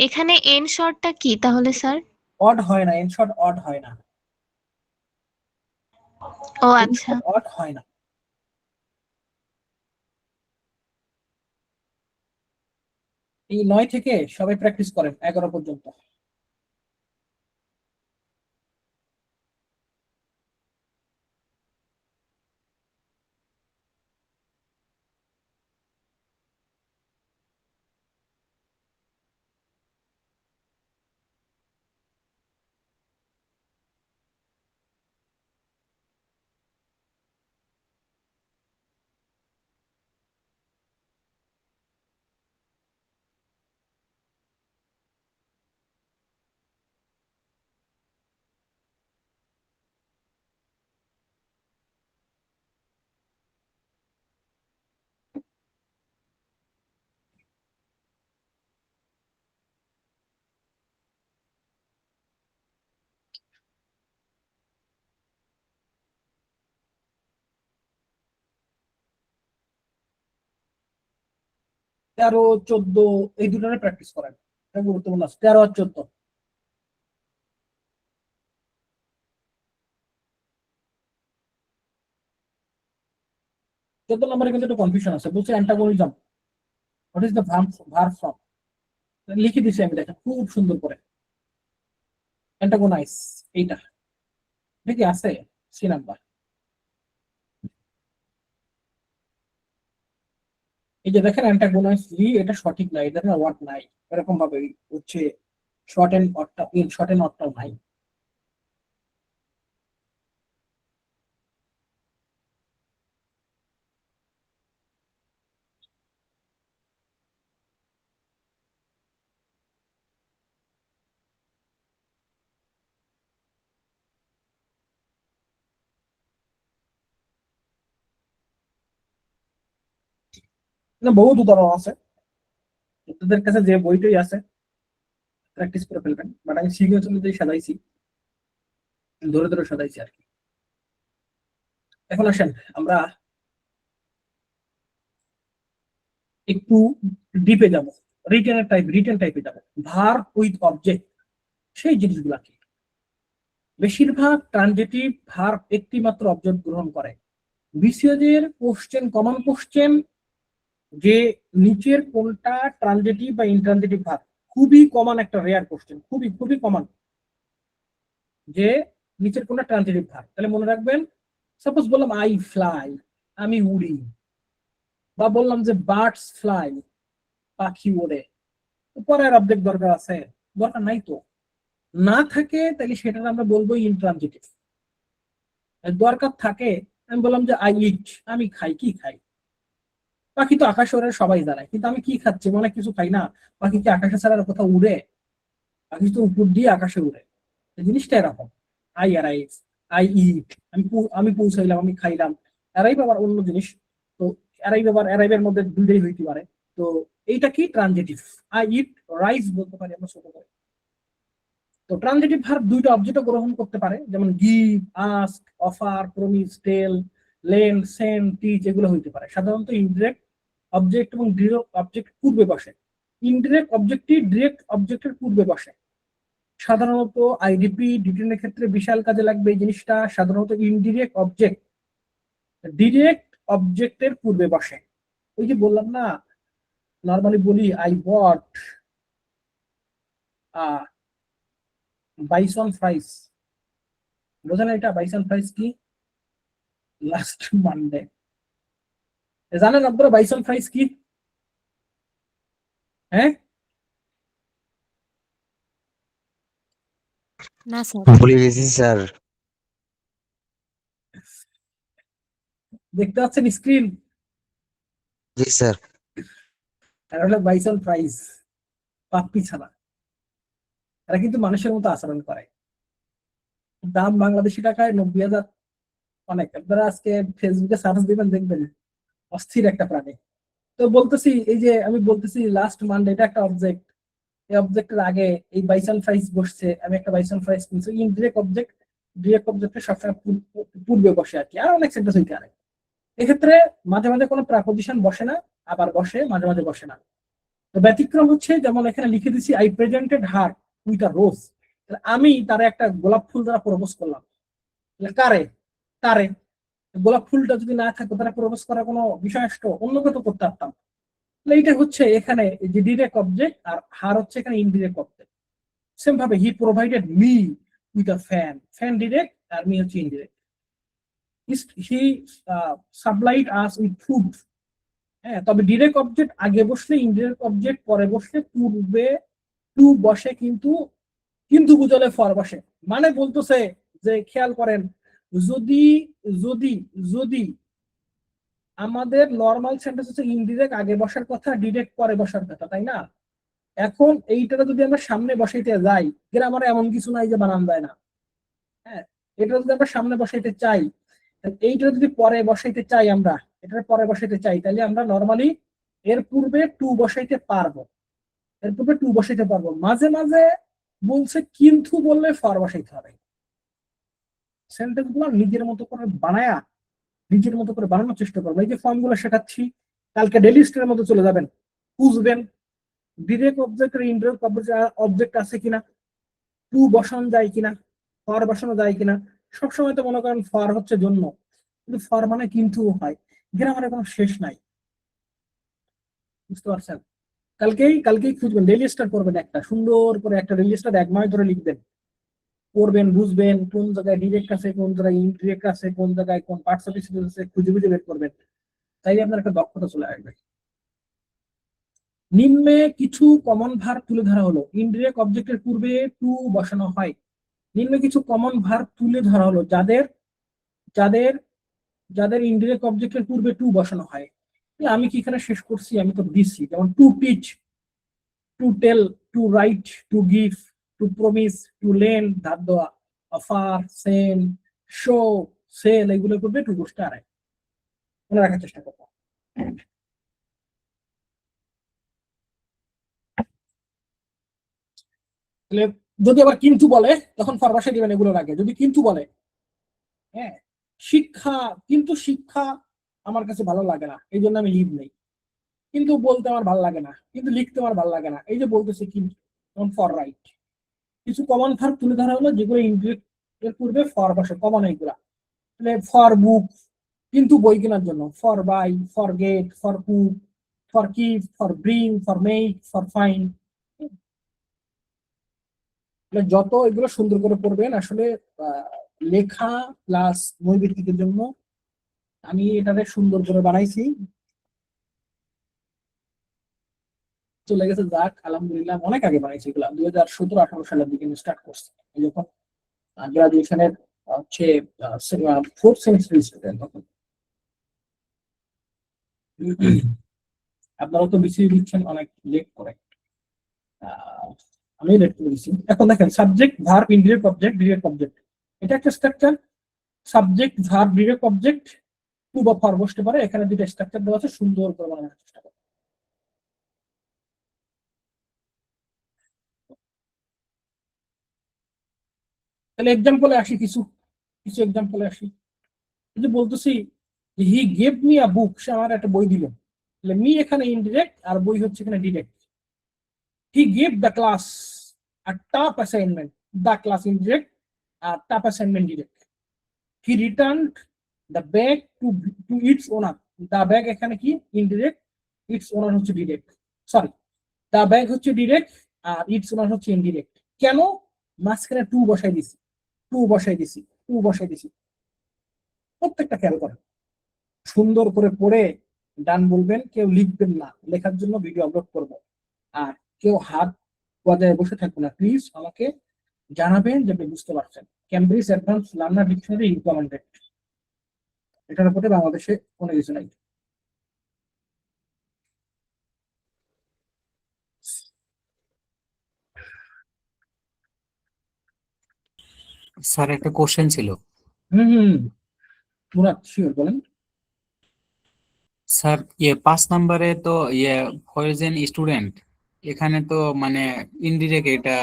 এখানে এন শর্টটা কি তাহলে স্যার? অড হয় না, ইন শর্ট অড হয় না। ও আচ্ছা। অট হয় না। এই 9 থেকে সবাই প্র্যাকটিস করেন 11 পর্যন্ত। তেরো 14 এই দুটোরে প্র্যাকটিস করেন, এটা গুরুত্বপূর্ণ আছে, 13 আর 14। 14 নম্বরে কিন্তু একটু কনফিউশন আছে, বলছে antagonism, what is the verb from, লিখে দিছি আমি, দেখেন খুব সুন্দর করে। অ্যান্টাগোনাইজ এইটা ঠিকই আছে, সি নাম্বার। এই যে দেখেন অ্যান্টাগোনাইজ এটা সঠিক নাই, এটা ওয়ার্ড নাই, এরকম ভাবে হচ্ছে শর্ট এন্ড অটটা, শর্ট এন্ড অটটাও নাই। না, বহুত উদাহরণ আছে, আপনাদের কাছে যে বইটাই আছে প্র্যাকটিস করে ফেলবেন, বাট আমি সিরিয়াস অনুযায়ী সাজাইছি, ধরে ধরে সাজাইছি আর কি। এখন আসেন আমরা একটু ডিপে যাব, রিটেন টাইপে যাব, ভার্ব উইথ অবজেক্ট, সেই জিনিসগুলা কি। বেশিরভাগ ট্রানজিটিভ ভার্ব একটি মাত্র অবজেক্ট গ্রহণ করে। বিসিএস কোশ্চেন, কমন কোশ্চেন, যে নিচের কোনটা ট্রানজিটিভ বা ইনট্রানজিটিভ ভার্ব, খুবই কমন একটা রেয়ার কোশ্চেন, খুবই খুবই কমন, যে নিচের কোনটা ট্রানজিটিভ ভার্ব। তাহলে মনে রাখবেন, সাপোজ বললাম আই ফ্লাই, আমি উড়ি, বা বললাম যে বার্ডস ফ্লাই, পাখি ওড়ে, পরের অবজেক্ট দরকার আছে? দরকার নাই তো। না থাকে তাহলে সেটা আমরা বলবো ইনট্রানজিটিভ। দরকার থাকে, আমি বললাম যে আই ইট, আমি খাই, কি খাই? পাখি তো আকাশে ওড়ে সবাই জানে, কিন্তু আমি কি খাচ্ছি, অনেক কিছু খাই না। পাখি কি আকাশে ছাড়া কোথাও উড়ে? পাখি তো উপর দিয়ে আকাশে উড়ে। জিনিসটা এরকম, আই অ্যারাইভ, আই ইট, আমি পৌঁছাইলাম, আমি খাইলাম। অ্যারাইভ আবার অন্য জিনিস। তো অ্যারাইভ আবার অ্যারাইভের মধ্যে দুইটাই হইতে পারে। তো এইটা কি ট্রানজিটিভ। আই ইট রাইস বলতে পারি আমরা ছোট করে। তো ট্রানজিটিভ ভার্ব দুইটা অবজেক্ট গ্রহণ করতে পারে, যেমন গিভ, আস্ক, অফার, প্রমিস, টেল, লেন্ড, সেন্ড, টিচ, এগুলো হইতে পারে। সাধারণত ইনডিরেক্ট অবজেক্ট এবং ডিরেক্ট অবজেক্ট পূর্বে বসে। ইনডিরেক্ট অবজেক্টটি ডিরেক্ট অবজেক্টের পূর্বে বসে। সাধারণত আইডিপি ডিটেনের ক্ষেত্রে বিশাল কাজে লাগবে এই জিনিসটা। সাধারণত ইনডিরেক্ট অবজেক্ট ডিরেক্ট অবজেক্টের পূর্বে বসে। ওই যে বললাম না, নর্মালি বলি আই বট বাইসন ফ্রাইস, বোঝেন এটা বাইসন ফ্রাইস কি? লাস্ট মানডে, জানেন আপনারা বাইসন ফ্রাইস কি? হ্যাঁ, না স্যার। ভুলে গেছি স্যার। দেখতে পাচ্ছেন স্ক্রিন? জি স্যার। আর হলো বাইসন ফ্রাইস, পাপ্পি ছাড়া। এরা কিন্তু মানুষের মতো আচরণ করে। দাম বাংলাদেশি টাকায় 90,000, অনেক। আপনারা আজকে ফেসবুকে সার্চ দিবেন, দেখবেন অস্থির একটা প্রাণী। তো বলতেছি, এই যে আমি বলতেছি লাস্ট মানডে, এটা একটা অবজেক্ট। এই অবজেক্টের আগে এই বাইসন ফ্রাইস বসছে, আমি একটা বাইসন ফ্রাইস কিনছি। ইনডিরেক্ট অবজেক্ট ডিরেক্ট অবজেক্টের সবসময় পূর্বে বসে আর কি। আর অনেক সেন্টেন্স হইতে পারে। এক্ষেত্রে মাঝে মাঝে কোনো প্রাপোজিশন বসে না, আবার বসে, মাঝে মাঝে বসে না। তো ব্যতিক্রম হচ্ছে, যেমন এখানে লিখে দিছি I presented her with a rose, আমি তারে একটা গোলাপ ফুল দ্বারা প্রপোজ করলাম। কারে? তারে। গোলাপ ফুলটা যদি না থাকতো তারা প্রপোজ করার কোনো বিষয় আসতো, অন্য কিছু করতে পারতাম। এইটা হচ্ছে এখানে যে ডিরেক্ট অবজেক্ট, আর হার হচ্ছে এখানে ইনডিরেক্ট অবজেক্ট। সেম ভাবে he provided me with a fan, fan direct আর মি হচ্ছে indirect. He supplied us with food. হ্যাঁ, তবে ডিরেক্ট অবজেক্ট আগে বসলে, ইনডিরেক্ট অবজেক্ট পরে বসলে, পূর্বে টু বসে, কিন্তু কিন্তু বুঝলে ফর বসে। মানে বলতেছে যে খেয়াল করেন, যদি যদি যদি আমাদের নর্মাল সেন্টেন্স হচ্ছে ইনডিরেক্ট আগে বসার কথা, ডিরেক্ট পরে বসার কথা, তাই না? এখন এইটা যদি আমরা সামনে বসাইতে যাই, গ্রামারে এমন কিছু নাই যে বানান যায় না। হ্যাঁ, এটা যদি আমরা সামনে বসাইতে চাই, এইটা যদি পরে বসাইতে চাই, আমরা এটার পরে বসাইতে চাই, তাহলে আমরা নর্মালি এর পূর্বে টু বসাইতে পারবো, এর পূর্বে টু বসাইতে পারবো। মাঝে মাঝে বলছে কিন্তু বললে ফর বসাইতে হবে। সেন্টেন্স গুলো নিজের মতো করে বানায়া, নিজের মতো করে বানানোর চেষ্টা করবো। এই যে ফর্ম গুলো শেখাচ্ছি, কালকে ডেইলি স্টারের মধ্যে চলে যাবেন, বুঝবেন ডিরেক্ট অবজেক্ট আর ইনডিরেক্ট অবজেক্ট আছে কিনা, টু বসানো যায় কিনা, ফর বসানো যায় কিনা। সবসময় তো মনে করেন ফর হচ্ছে জন্য, কিন্তু ফর মানে কিন্তু হয়, গ্রামারে কোনো শেষ নাই। বুঝতে পারছেন? কালকেই খুঁজবেন, ডেইলি স্টার করবেন, একটা সুন্দর করে একটা ডেইলি স্টার 1 মাস ধরে লিখবেন, পড়বেন, বুঝবেন কোন জায়গায় ডিরেক্ট আছে, কোন জায়গায় ইনডিরেক্ট আছে, কোন জায়গায় কোন পার্টিসিপেশন আছে, খুঁজে খুঁজে বের করবেন। তাই আপনার একটা দক্ষতা চলে আসবে। নিম্নে কিছু কমন ভার্ব তুলে ধরা হলো, ইনডিরেক্ট অবজেক্টের পূর্বে টু বসানো হয়। নিম্নে কিছু কমন ভার্ব তুলে ধরা হলো যাদের যাদের যাদের ইনডিরেক্ট অবজেক্টের পূর্বে টু বসানো হয়। আমি কি এখানে শেষ করছি? আমি তো দিচ্ছি, যেমন to teach, to tell, to write, to give, to promise, to lend, ধার দেওয়া, অফার, সেন্ড, শো, সেল, এগুলো করবে টু বসতে আড়াই। মনে রাখার চেষ্টা করবো। তাহলে যদি আবার কিন্তু বলে, তখন ফর বসাই দিবেন এগুলোর আগে। যদি কিন্তু বলে, হ্যাঁ, শিক্ষা, কিন্তু শিক্ষা আমার কাছে ভালো লাগে না, এই জন্য আমি লিভ নেই। কিন্তু বলতে আমার ভালো লাগে না, কিন্তু লিখতে আমার ভালো লাগে না, এই যে বলতেছে কিন্তু, ফর রাইট। কিছু কমন ভার্ব তুলে ধরা হলো যেগুলো ইনডিরেক্ট এর পূর্বে ফর বসে, কমন এইগুলা। তাহলে ফর বুক, কিন্তু বই কেনার জন্য, for buy, for get, for cook, for keep, for bring, for make, for find. যত এগুলো সুন্দর করে পড়বেন আসলে, লেখা প্লাস নৈবেদিকের জন্য আমি এটাকে সুন্দর করে বানাইছি। চলে গেছে, যাক আলহামদুলিল্লাহ, অনেক আগে বানাইছি এগুলা, 2017-18 সালের দিকে স্টার্ট করছি, যখন গ্রাজুয়েশনের হচ্ছে ফোর্থ সেমিস্টার স্টুডেন্ট তখন। আপনারাও তো বেশি দিচ্ছেন, অনেক লেট করে। আহ, আমি লেট করে দিচ্ছি। এখন দেখেন, subject verb indirect object direct object, এটা একটা structure. Subject verb direct object to বা ফর বসতে পারে। এখানে দুটো স্ট্রাকচার দেওয়া আছে, সুন্দর করে বানানোর চেষ্টা করো। তাহলে এক্সাম্পলে আসি, কিছু কিছু এক্সাম্পলে আসি। যদি বলতেছি হি গেভ মি আ বুক, সে আমার একটা বই দিল, তাহলে মি এখানে ইনডিরেক্ট আর বই হচ্ছে এখানে direct. He gave the class a tough assignment, the class indirect আর tough assignment direct. He returned the bag to its owner, the bag এখানে কি ইনডিরেক্ট, ইটস ওনার হচ্ছে ডিরেক্ট। সরি, দ্য ব্যাগ হচ্ছে ডিরেক্ট আর ইটস ওনার হচ্ছে ইনডিরেক্ট। কেন? মাঝখানে টু বসাই দিছি, টু বসাই দিছি, টু বসাই দিছি। প্রত্যেকটা খেয়াল করেন, সুন্দর করে পড়ে ডান বলবেন। কেউ লিখবেন না, লেখার জন্য ভিডিও আপলোড করবো। আর কেউ হাত বজায় বসে থাকবে না, প্লিজ আমাকে জানাবেন যে আপনি বুঝতে পারছেন। Cambridge advance learner dictionary recommended, এটার উপরে বাংলাদেশে কোনো কিছু নাই। স্যার একটা কোশ্চেন ছিল। হম হম, মুরাদ শিওর বলেন। স্যার 5 নম্বরে তো ফয়েজেন স্টুডেন্ট, এখানে তো মানে ইনডিরেক্ট, এটা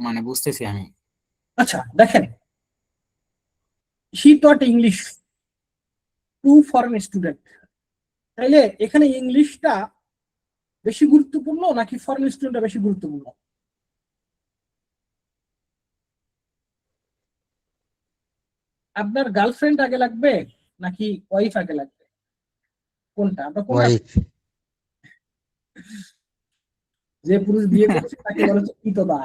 মানে বুঝতেছি আমি। আচ্ছা দেখেন, he taught English to foreign student, তাইলে এখানে ইংলিশটা বেশি গুরুত্বপূর্ণ নাকি ফরেন স্টুডেন্টটা বেশি গুরুত্বপূর্ণ? আপনার গার্লফ্রেন্ড আগে লাগবে নাকি ওয়াইফ আগে লাগবে? কোনটা আমরা কোনটা? ওয়াইফ। যে পুরুষ বিয়ে করছে তাকে বলা হচ্ছে ইতদা।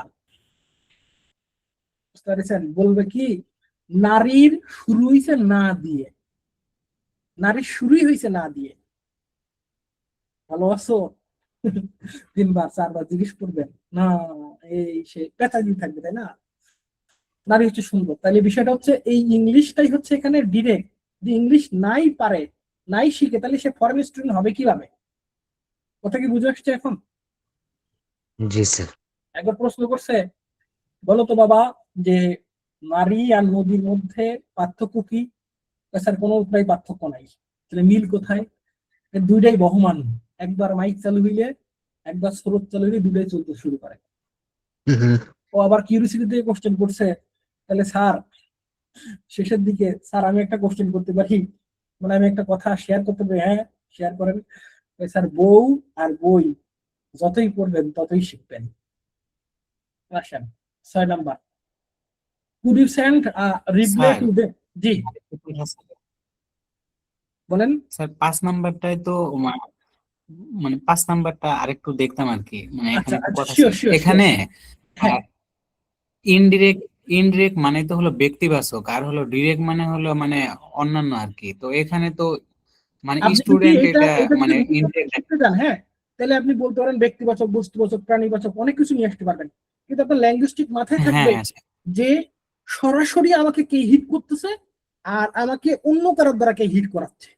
বুঝতে পেরেছেন? বলবে কি নারীর শুরু হইছে না দিয়ে, নারীর শুরুই হইছে না দিয়ে। ভালো আছো? 3 বার 4 বার জিজ্ঞেস করবেন না, এই সে পেঁচা দিয়ে থাকবে, তাই না? নারী হচ্ছে সুন্দর। তাহলে বিষয়টা হচ্ছে এই ইংলিশটাই হচ্ছে এখানে ডিরেক্ট। যে ইংলিশ নাই পারে, নাই শিখে, তাহলে সে ফরেন স্টুডেন্ট হবে কিভাবে? কথা কি বুঝে আসছে এখন? জি স্যার। একবার প্রশ্ন করছে, বলো তো বাবা যে নারী আর নদীর মধ্যে পার্থক্য কি? স্যার কোনো প্রায় পার্থক্য নাই। তাহলে মিল কোথায়? দুইটাই বহমান। একবার মাইক চালু হইলে, একবার স্রোত চালু হইলে দুটাই চলতে শুরু করে। ও আবার কিউরিসিটি থেকে কোশ্চেন করছে, তাহলে স্যার শেষের দিকে, স্যার আমি একটা কোশ্চেন করতে পারি, মানে আমি একটা কথা শেয়ার করতে পারি? হ্যাঁ শেয়ার করেন। স্যার বউ আর বই যতই পড়বেন ততই শিখবেন। আসেন 6 number, could you send reply sir to them? জি বলেন। স্যার 5 নাম্বারটাই তো মানে 5 নাম্বারটা আরেকটু দেখতাম আর কি, মানে আচ্ছা এখানে একটু আচ্ছা, কথা ছিল শিওর শিওর শিওর। এখানে। হ্যাঁ ইনডিরেক্ট ইনডিরেক্ট মানে তো হলো ব্যক্তিবাচক, আর হলো ডিরেক্ট মানে হলো মানে অন্যান্য আর কি। তো এখানে তো মানে আপনি যদি স্টুডেন্ট এটা এটা এটা যদি মানে ব্যক্তিবাচক ইনডিরেক্ট। শিখতে চান, হ্যাঁ, তাহলে আপনি বলতে পারেন ব্যক্তিবাচক, বস্তুবাচক, প্রাণীবাচক, অনেক কিছু নিয়ে আসতে পারবেন। কিন্তু আপনার ল্যাঙ্গুইস্টিক মাথায় হ্যাঁ থাকবে হ্যাঁ স্যার। যে সরাসরি আমাকে কে হিট করতেছে আর আমাকে অন্য কারোর দ্বারা কে হিট করাচ্ছে।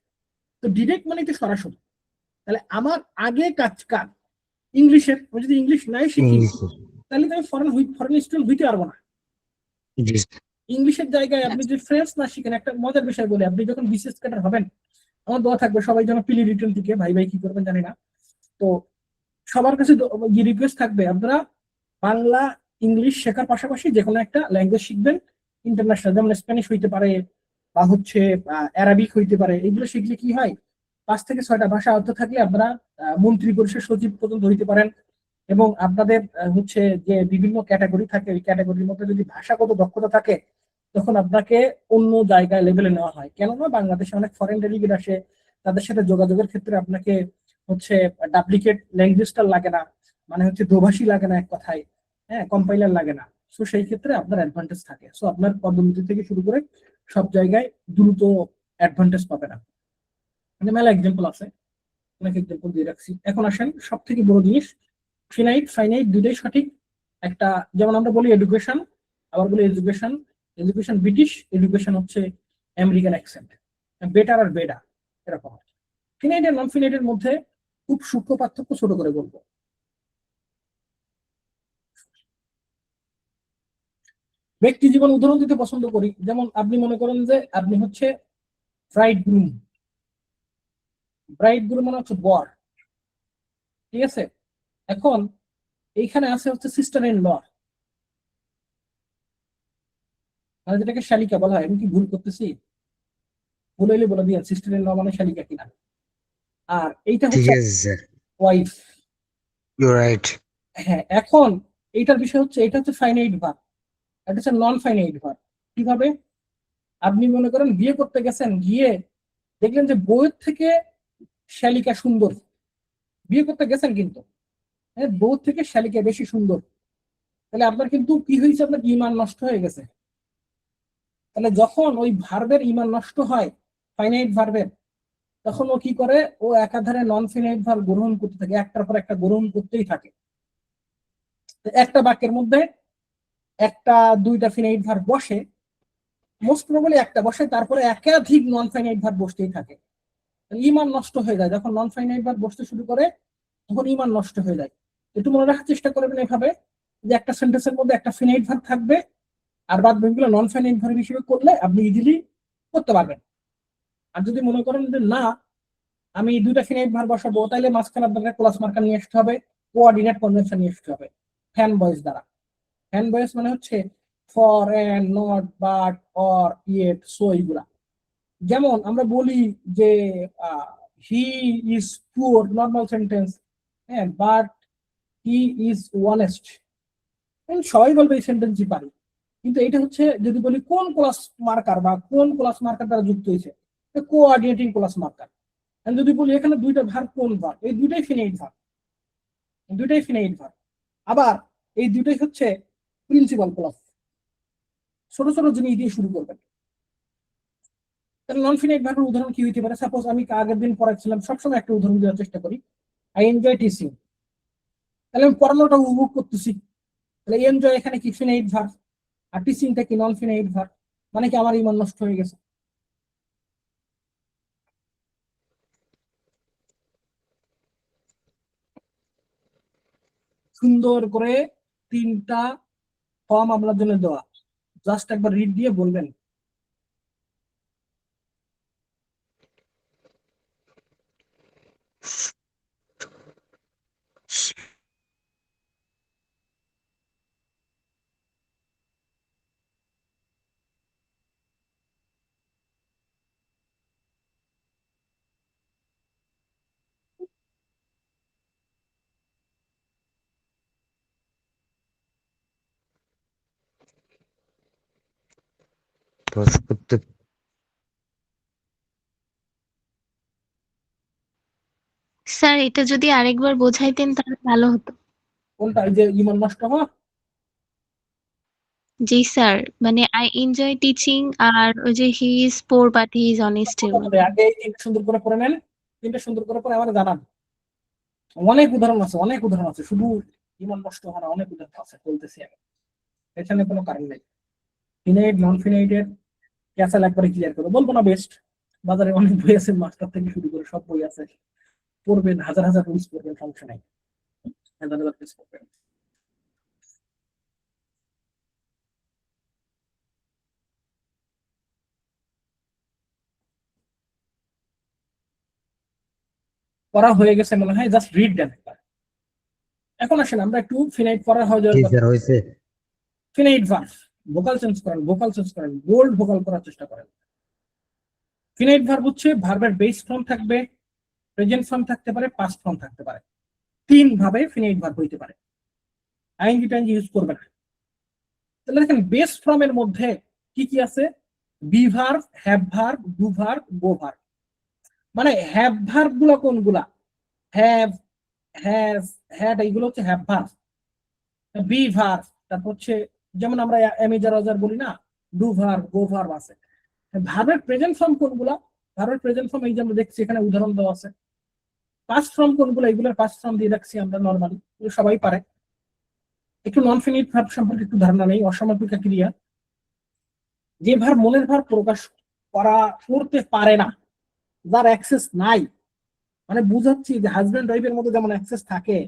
তো ডিরেক্ট মানে তো সরাসরি। তাহলে আমার আগে কাজ কাজ ইংলিশের। আমি যদি ইংলিশ নাই শিখি ইংলিশ। তাহলে তো আমি ফরেন স্টুডেন্ট হইতে পারবো না। জি ইংলিশের জায়গায় আপনি আচ্ছা, যদি ফ্রেঞ্চ না শিখেন, একটা মজার বিষয় বলে, আপনি যখন বিসিএস ক্যাডার হবেন, আমার দোয়া থাকবে সবাই যেন পিলি রিটেল থেকে, ভাই ভাই কি করবেন জানি না, তো সবার কাছে রিকোয়েস্ট থাকবে আপনারা বাংলা ইংলিশ শেখার পাশাপাশি যে কোনো একটা ল্যাঙ্গুয়েজ শিখবেন ইন্টারন্যাশনাল, যেমন স্প্যানিশ হইতে পারে বা হচ্ছে অ্যারাবিক হইতে পারে। এগুলো শিখলে কি হয়, 5 থেকে 6টা ভাষা আয়ত্ত থাকলে আপনারা মন্ত্রী পরিষদ সচিব পর্যন্ত হইতে পারেন। এবং আপনাদের হচ্ছে যে বিভিন্ন ক্যাটাগরি থাকে, ওই ক্যাটাগরির মধ্যে যদি ভাষাগত দক্ষতা থাকে তখন আপনাকে অন্য জায়গায় লেভেলে নেওয়া হয়। কেননা বাংলাদেশে অনেক ফরেন ডেলিগেট আসে, তাদের সাথে যোগাযোগের ক্ষেত্রে আপনাকে হচ্ছে ডাপ্লিকেট ল্যাঙ্গুয়েজটা লাগে না, মানে হচ্ছে দোভাষী লাগে না এক কথায়, হ্যাঁ, কম্পাইলার লাগে না। সো সেই ক্ষেত্রে আপনার অ্যাডভান্টেজ থাকে। সো আপনার পদোন্নতি থেকে শুরু করে সব জায়গায় দ্রুত অ্যাডভান্টেজ পাবেন। মানে মেলা এক্সাম্পল আছে, অনেক এক্সাম্পল দিয়ে রাখছি। এখন আসেন সব থেকে বড় জিনিস, ফিনাইট ফাইনাইট দুটোই সঠিক। একটা যেমন আমরা বলি এডুকেশন, আবার বলি এডুকেশন। এডুকেশন ব্রিটিশ, এডুকেশন হচ্ছে আমেরিকান অ্যাকসেন্ট। বেটার আর বেডা এরকম। ফিনাইট আর নন ফিনাইটের মধ্যে খুব সূক্ষ্ম পার্থক্য ছোট করে বলবো। ব্যক্তি জীবন উদাহরণ দিতে পছন্দ করি। যেমন আপনি মনে করেন যে আপনি হচ্ছে ব্রাইড গ্রুম, ব্রাইড গ্রুম মানে হচ্ছে বর, ঠিক আছে? এখন এইখানে আছে হচ্ছে সিস্টার ইন ল, মানে যেটাকে শালিকা বলা হয়। আমি কি ভুল করতেছি? ভুল হইলে বলে দিয়ে, সিস্টার ইন ল মানে শালিকা কিনা। আর এইটা ঠিক হচ্ছে আছে স্যার। ওয়াইফ। You right. হ্যাঁ, এখন এইটার বিষয় হচ্ছে, এটা হচ্ছে ফাইনাইট ভার্ব, এটা হচ্ছে নন ফাইনাইট ভার্ব। কিভাবে? আপনি মনে করেন বিয়ে করতে গেছেন, গিয়ে দেখলেন যে বউয়ের থেকে শালিকা সুন্দর, বিয়ে করতে গেছেন কিন্তু হ্যাঁ বউয়ের থেকে শালিকা বেশি সুন্দর, তাহলে আপনার কিন্তু কি হয়েছে, আপনার ইমান নষ্ট হয়ে গেছে। তাহলে যখন ওই ভার্বের ইমান নষ্ট হয়, ফাইনাইট ভার্বের, তখন ও কি করে, ও একাধারে নন ফাইনাইট ভার্ব গ্রহণ করতে থাকে, একটার পর একটা গ্রহণ করতেই থাকে। একটা বাক্যের মধ্যে একটা দুইটা ফিনাইট ভার্ব বসে, মোস্ট প্রবাবলি একটা বসে, তারপরে একাধিক নন ফাইনাইট ভার্ব বসতেই থাকে। ইমান নষ্ট হয়ে যায় যখন নন ফাইনাইট ভার্ব বসতে শুরু করে, তখন ইমান নষ্ট হয়ে যায়। একটু মনে রাখার চেষ্টা করবেন এভাবে, যে একটা সেন্টেন্সের মধ্যে একটা ফিনাইট ভার্ব থাকবে আর বাদ বাকিগুলো নন ফাইনাইট ভার্ব হিসেবে করলে আপনি ইজিলি করতে পারবেন। আর যদি মনে করেন যে না আমি দুইটা ফিনাইট ভার্ব বসাবো, তাহলে মাঝখানে আপনাকে ক্লাস মার্কার নিয়ে আসতে হবে, কোঅর্ডিনেট কনভেনশন নিয়ে আসতে হবে ফ্যান বয়েস দ্বারা। ফ্যান বয়েস মানে হচ্ছে for, and, not, but, or, yet, so, এইগুলা। যেমন আমরা বলি যে he is poor, normal sentence, হ্যাঁ, বাট হি ইজ অনেস্ট। সবাই বলবে এই সেন্টেন্সই পারি, কিন্তু এটা হচ্ছে যদি বলি কোন ক্লাস মার্কার বা কোন ক্লাস মার্কার দ্বারা যুক্ত হয়েছে, কোঅর্ডিনেটিং ক্লাস মার্কার। যদি বলি এখানে দুইটা ভার্ব কোন ভার্ব, এই দুইটাই ফিনাইট ভার্ব, দুইটাই ফিনাইট ভার্ব। আবার এই দুইটাই হচ্ছে প্রিন্সিপাল ক্লাস। ছোট ছোট জিনিস দিয়ে শুরু করবেন। তাহলে নন ফিনাইট ভার্বের উদাহরণ কি হইতে পারে? সাপোজ আমি আগের দিন পড়াচ্ছিলাম, সবসময় একটা উদাহরণ দেওয়ার চেষ্টা করি, আই এনজয় টিচিং। তাহলে আমি পড়ানোটা উপভোগ করতেছি, তাহলে এনজয় এখানে কি ফিনাইট ভার্ব, আর টিচিংটা কি নন ফিনাইট ভার্ব। মানে কি আমার ইমান নষ্ট হয়ে গেছে? সুন্দর করে 3টা ফর্ম আপনার জন্য দেওয়া, জাস্ট একবার রিড দিয়ে বলবেন। পজ করতে স্যার এটা যদি আরেকবার বোঝাইতেন তাহলে ভালো হতো। কোনটা? এই যে ইমান নষ্ট হওয়া? জি স্যার, মানে আই এনজয় টিচিং আর ওই যে he is poor but he is honest. আগে এই 3টা সুন্দর করে পড়ে নেন, 3টা সুন্দর করে পড়ে আমার জানান। অনেক উদাহরণ আছে, অনেক উদাহরণ আছে, শুধু ইমান নষ্ট হওয়া না, অনেক উদাহরণ আছে, বলতেছি আমি, এখানে কোনো কারণ নেই। ফিনাইট নন ফিনাইটের ক্যাসাল একবারে ক্লিয়ার করে বলবো না, বেস্ট। বাজারে অনেক বই আছে, মাস্টার থেকে শুরু করে সব বই আছে, পড়বেন, হাজার হাজার রুলস পড়বেন, সমস্যা নাই, হাজার হাজার রুলস পড়বেন। পড়া হয়ে গেছে মনে হয়, জাস্ট রিড দেন। এখন আসেন আমরা একটু ফিনাইট পড়া হয়ে কি যাওয়ার স্যার হয়েছে? ফিনাইট ভার্ব, ভোকাল চেঞ্জ করেন, ভোকাল চেঞ্জ করেন, বোল্ড ভোকাল করার চেষ্টা করেন। ফিনাইট ভার্ব হচ্ছে ভার্বের বেস ফর্ম থাকবে, প্রেজেন্ট ফর্ম থাকতে পারে, পাস্ট ফর্ম থাকতে পারে। 3 ভাবে ফিনাইট ভার্ব হইতে পারে, আইএনজি টাইএনজি ইউজ করবে না। তাহলে দেখেন বেস ফর্মের মধ্যে কি কি আছে? Be verb, have verb, do verb, go verb. মানে হ্যাভ ভার্ব গুলো কোনগুলা? হ্যাভ, হ্যাজ, হ্যাড, এইগুলো হচ্ছে হ্যাভ ভার্ব। বি ভার্ব, তারপর হচ্ছে যেমন আমরা এমিজার অজার বলি না, ডু ভার্ব, গো ভার্ব আছে। ভার্বের প্রেজেন্ট ফর্ম কোনগুলা? ভার্বের প্রেজেন্ট ফর্ম এই যে আমরা দেখছি এখানে উদাহরণ দেওয়া আছে। পাস্ট ফর্ম কোনগুলো? এগুলোর পাস্ট ফর্ম দিয়ে রাখছি আমরা নরমালি, সবাই পারে। একটু নন ফিনিট ভার্ব সম্পর্কে একটু ধারণা নেই। অসমাপিকা ক্রিয়া, যে ভার্ব মনের ভাব প্রকাশ করতে পারে না, যার অ্যাক্সেস নাই, মানে বুঝাচ্ছি যে হাজবেন্ড ওয়াইফের মধ্যে যেমন অ্যাক্সেস থাকে,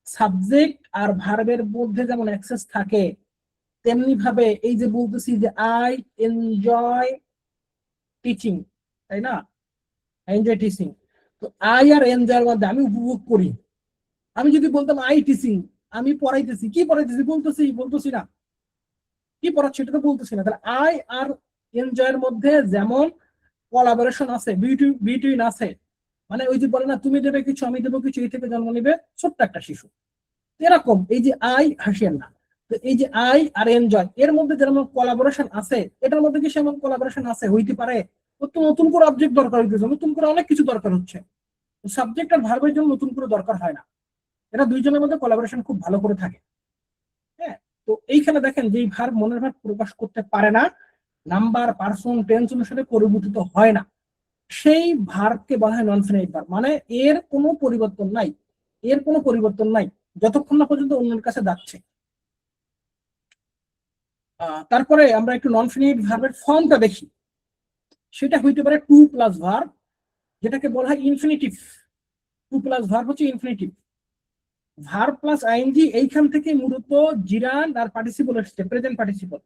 সাবজেক্ট আর ভার্বের মধ্যে যেমন অ্যাক্সেস থাকে, তেমনি ভাবে এই যে বলতেছি যে আই এনজয় টিচিং, তাই না? আই এনজয় টিচিং, তো আই আর এনজয়ের মধ্যে আমি উপভোগ করি। আমি যদি বলতাম আই টিচিং, আমি পড়াইতেছি, কি পড়াইতেছি? বলতেছি না, কি পড়াচ্ছি এটা তো বলতেছি না। তাহলে আই আর এনজয়ের মধ্যে যেমন কোলাবোরেশন আছে, বিটুইন আছে, মানে ওই যে বলে না তুমি দেবে কিছু আমি দেবো কিছু, এই থেকে জন্ম নেবে ছোট্ট একটা শিশু। এরকম এই যে আই, হাসিয়েন না, তো এই যে আই আর এনজয় এর মধ্যে যেমন কোলাবোরেশন আছে, এটার মধ্যে কি সেমন কোলাবোরেশন আছে? হইতে পারে। তো নতুন করে অবজেক্ট দরকার হইতেছে, নতুন করে অনেক কিছু দরকার হচ্ছে। সাবজেক্ট আর ভার্বের জন্য নতুন করে দরকার হয় না, এরা দুইজনের মধ্যে কোলাবোরেশন খুব ভালো করে থাকে। হ্যাঁ, তো এইখানে দেখেন যে ভার্ব মনের ভাব প্রকাশ করতে পারে না, নাম্বার, পার্সন, টেন্স অনুসারে পরিবর্তিত হয় না, সেই ভার্বকে বলা হয় নন ফিনাইট ভার্ব। মানে এর কোনো পরিবর্তন নাই, এর কোনো পরিবর্তন নাই যতক্ষণ না পর্যন্ত অন্যের কাছে যাচ্ছে। তারপরে আমরা একটু নন ফিনাইট ভার্বের ফর্মটা দেখি। সেটা হইতে পারে টু প্লাস ভার্ব, যেটাকে বলা হয় ইনফিনিটিভ। টু প্লাস ভার্ব হচ্ছে ইনফিনিটিভ। ভার্ব প্লাস আইএনজি, এইখান থেকে মূলত জিরান্ড আর পার্টিসিপল এসছে, প্রেজেন্ট পার্টিসিপল।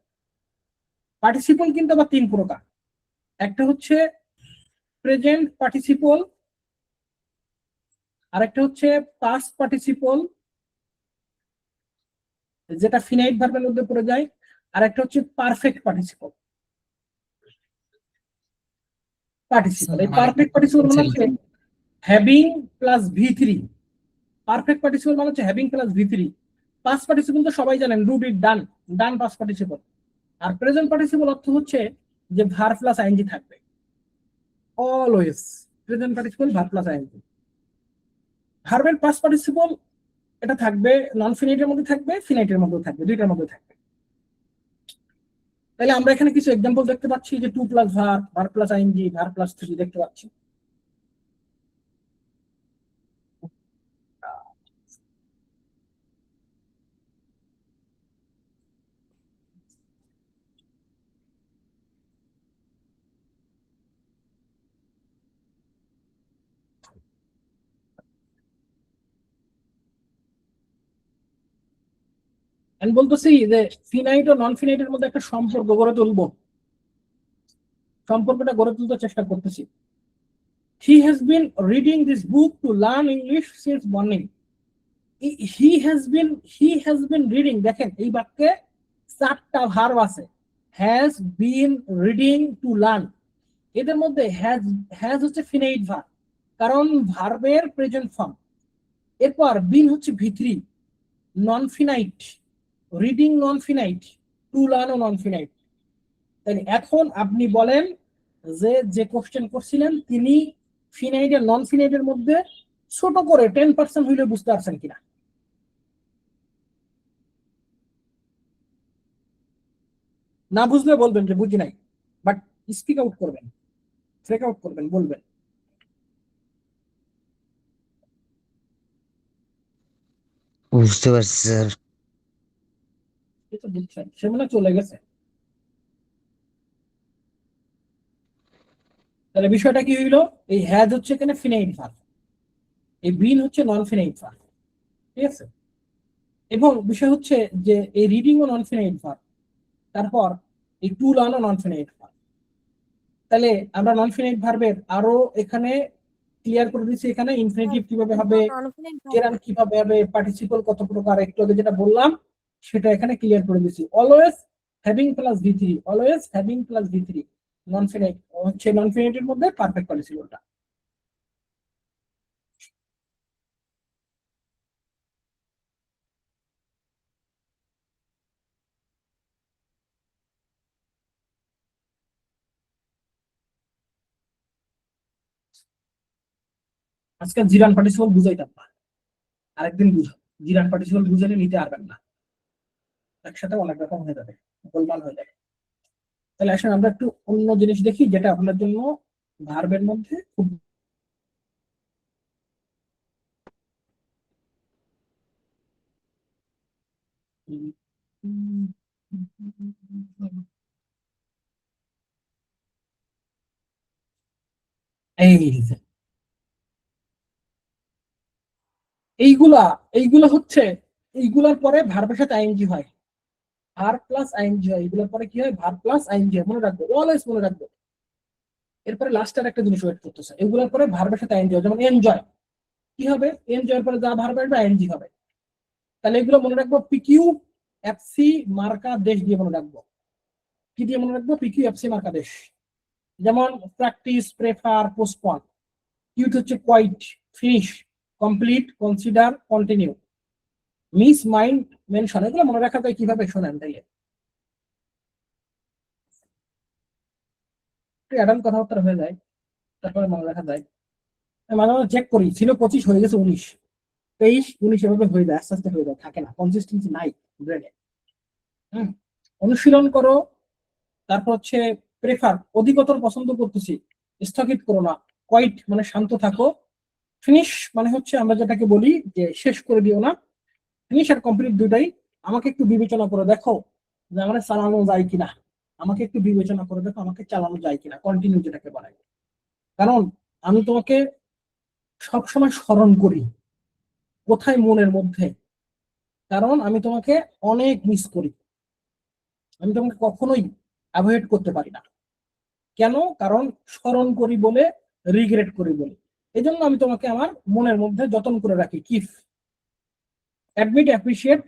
পার্টিসিপল কিন্তু আবার 3 প্রকার, একটা হচ্ছে প্রেজেন্ট পার্টিসিপল, আরেকটা হচ্ছে পাস্ট পার্টিসিপল যেটা ফিনাইট ভার্বের মধ্যে পড়ে যায়, আর একটা হচ্ছে পারফেক্ট পার্টিসিপল। এই পারফেক্ট পার্টিসিপল মানে হচ্ছে having plus V3, perfect participle মানে হচ্ছে having plus V3। Past participle তো সবাই জানেন, do, did, done, done past participle. আর প্রেজেন্ট পার্টিসিপল অর্থ হচ্ছে যে ভার প্লাস আইএনজি থাকবে always. Present participle verb plus ING. ভার্বের পাস্ট পার্টিসিপল এটা থাকবে নন ফিনাইটের মধ্যে থাকবে, ফিনাইটের মধ্যে থাকবে, দুইটার মধ্যে থাকবে। তাহলে আমরা এখানে কিছু এক্সাম্পল দেখতে পাচ্ছি যে 2 প্লাস ভার, ভার প্লাস আইএনজি, ভার প্লাস 3 দেখতে পাচ্ছি। আমি বলতেছি যে ফিনাইট ও নন ফিনাইটের মধ্যে একটা সম্পর্ক গড়ে তুলবো, সম্পর্কটা গড়ে তুলতে চেষ্টা করতেছি। He has been reading this book to learn English since morning. He has been reading, দেখেন এই বাক্যে 4টা ভার্ব আছে। has been reading to learn, এদের মধ্যে has হচ্ছে ফিনাইট ভার্ব, কারণ ভার্বের প্রেজেন্ট ফর্ম। এরপর বিন হচ্ছে V3, non finite, reading non finite, to learn ও নন ফিনাইট। তাহলে এখন আপনি বলেন যে কোশ্চেন করছিলেন তিনি ফিনাইট আর নন ফিনাইটের মধ্যে ছোট করে 10% হইলে বুঝতে পারছেন কিনা? না বুঝলে বলবেন যে বুঝি নাই, বাট স্পিক আউট করবেন, ফ্রেক আউট করবেন, বলবেন। বুঝতে পারছি স্যার। এটা বুঝছেন, সে মনে হয় চলে গেছে। তাহলে বিষয়টা কি হইলো, এই হ্যাজ হচ্ছে এখানে ফিনাইট ভার্ব, এই বিন হচ্ছে নন ফিনাইট ভার্ব, ঠিক আছে? এবং বিষয় হচ্ছে যে এই রিডিং ও নন ফিনাইট ভার্ব, তারপর এই টু লার্ন ও নন ফিনাইট ভার্ব। তাহলে আমরা নন ফিনাইট ভার্বের আরো এখানে ক্লিয়ার করে দিচ্ছি, এখানে ইনফিনিটিভ কিভাবে হবে, জেরান কিভাবে হবে, পার্টিসিপল কত প্রকার, একটু আগে যেটা বললাম সেটা এখানে ক্লিয়ার করে দিচ্ছি। Always having plus V3, always having plus V3 non finite হচ্ছে নন ফিনাইটের মধ্যে পারফেক্ট পার্টিসিপলটা। আজকে জিরান পার্টিসিপল বুঝাইতাম না, আরেকদিন বুঝো। জিরান পার্টিসিপল বুঝালে নিতে পারবেন না, একসাথে অনেক রকম হয়ে যাবে, গোলমাল হয়ে যাবে। তাহলে আসলে আমরা একটু অন্য জিনিস দেখি যেটা আপনার জন্য ভার্বের মধ্যে খুব এই যে এইগুলা হচ্ছে, এইগুলার পরে ভার্বের সাথে আইএনজি হয়, ভার প্লাস আইএনজি হয়। এগুলোর পরে কি হয়, ভার প্লাস আইএনজি হয়, মনে রাখবো, অলওয়েজ মনে রাখবো। এরপরে লাস্টের একটা জিনিস ওয়েট করতেছে, এগুলোর পরে ভার্বের সাথে আইএনজি হয়, যেমন এনজয়, কি হবে, এনজয়ের পরে যা ভার্ব আসবে আইএনজি হবে। তাহলে এগুলো মনে রাখবো পিকিউ এফসি মার্কা দেশ দিয়ে মনে রাখবো। কি দিয়ে মনে রাখবো, পিকিউ এফসি মার্কা দেশ। যেমন প্র্যাকটিস, প্রেফার, পোস্টপন। কিউট হচ্ছে quit, finish, complete, consider, continue, miss, mind, mention. এগুলো মনে রাখা যায় কিভাবে, শোনেন তাইলে। অ্যাডাম কথাবার্তা হয়ে যায়, তারপরে মনে রাখা যায়। মাঝে মাঝে চেক করি, ছিল 25 হয়ে গেছে 19, 23, 19 এভাবে হয়ে যায়, আস্তে আস্তে হয়ে যায়, থাকে না, কনসিস্টেন্সি নাই ব্রেনে। অনুশীলন করো। তারপর হচ্ছে প্রেফার, অধিকতর পছন্দ করতেছি, স্থগিত করো না, কোয়াইট মানে শান্ত থাকো, ফিনিশ মানে হচ্ছে আমরা যেটাকে বলি যে শেষ করে দিও না। ফিনিশ আর কমপ্লিট দুটাই। আমাকে একটু বিবেচনা করে দেখো যে আমার চালানো যায় কিনা, আমাকে একটু বিবেচনা করে দেখো আমাকে চালানো যায় কিনা, কন্টিনিউ যেটাকে বলে। কারণ আমি তোমাকে সবসময় স্মরণ করি, কোথায়, মনের মধ্যে, কারণ আমি তোমাকে অনেক মিস করি, আমি তোমাকে কখনোই অ্যাভয়েড করতে পারি না। কেন? কারণ স্মরণ করি বলে, রিগ্রেট করি বলে, এই জন্য আমি তোমাকে আমার মনের মধ্যে যত্ন করে রাখি। কিফ, অ্যাডমিট, অ্যাপ্রিসিয়েট।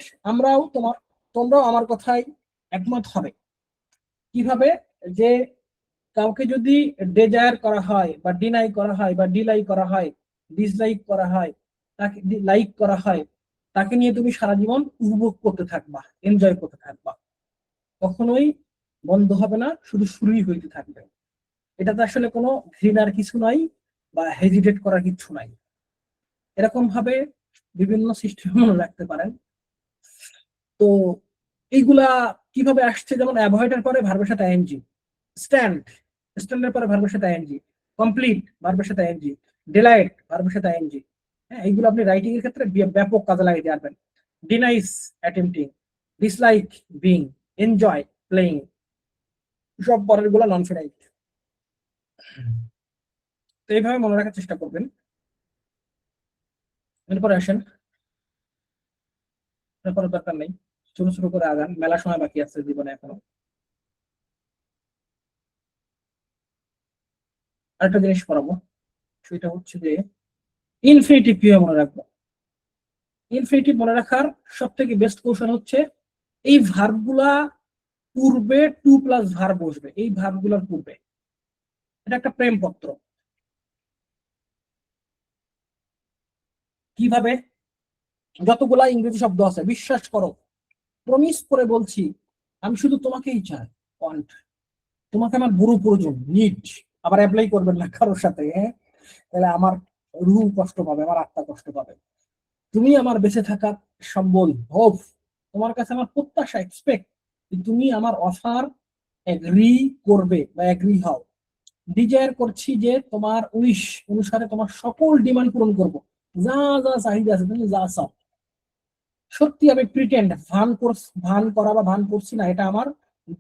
তোমরাও আমার কথায় একমত হবে। কিভাবে? যে কাউকে যদি ডেজায়ার করা হয় বা ডিনাই করা হয় বা ডিলাই করা হয়, ডিসলাইক করা হয়, তাকে লাইক করা হয়, তাকে নিয়ে তুমি সারা জীবন উপভোগ করতে থাকবা, এনজয় করতে থাকবা, কখনোই বন্ধ হবে না, শুধু শুরুই হইতে থাকবে। এটাতে আসলে কোনো ঘৃণার কিছু নাই বা হেজিটেট করার কিছু নাই। এরকম ভাবে বিভিন্ন সিস্টেম মনে রাখতে পারেন। তো এইগুলা কিভাবে আসছে, যেমন অ্যাভয়েডের পরে ভার্বের সাথে আইএনজি, স্ট্যান্ড, স্ট্যান্ডের পরে ভার্বের সাথে আইএনজি, কমপ্লিট ভার্বের সাথে আইএনজি, ডিলাইট ভার্বের সাথে আইএনজি। হ্যাঁ, এইগুলো আপনি রাইটিং এর ক্ষেত্রে ব্যাপক কাজে লাগাইতে পারবেন। Denies attempting, dislike being, enjoy playing, সব পরের গুলা নন ফিনাইট। তো এইভাবে মনে রাখার চেষ্টা করবেন। এরপরে আসেন, এরপরে দরকার নেই, ছোট ছোট করে আগান, মেলা সময় বাকি আছে জীবনে এখনো। আরেকটা জিনিস করাবো, সেটা হচ্ছে যে ইনফিনিটিভ কিভাবে মনে রাখবো। ইনফিনিটিভ মনে রাখার সব থেকে বেস্ট কৌশল হচ্ছে এই ভার্ব গুলা পূর্বে টু প্লাস ভার্ব বসবে, এই ভার্ব গুলার পূর্বে। এটা একটা প্রেমপত্র। কিভাবে? যতগুলা ইংরেজি শব্দ আছে, বিশ্বাস করো, প্রমিস করে বলছি, আমি শুধু তোমাকেই চাই, ওয়ান্ট, তোমাকে আমার বুড়ো প্রয়োজন, নিড। আবার অ্যাপ্লাই করবেন না কারোর সাথে, হ্যাঁ, তাহলে আমার রুহ কষ্ট পাবে, আমার আত্মা কষ্ট পাবে। তুমি আমার বেঁচে থাকার সম্বল, হোপ, তোমার কাছে আমার প্রত্যাশা, এক্সপেক্ট, তুমি আমার অফার এগ্রি করবে বা এগ্রি হও। ডিজায়ার করছি যে তোমার উইশ অনুসারে তোমার সকল ডিমান্ড পূরণ করব, যা যা চাহিদা আছে তুমি যা চাও। সত্যি আমি প্রিটেন্ড, ভান করা বা ভান করছি না, এটা আমার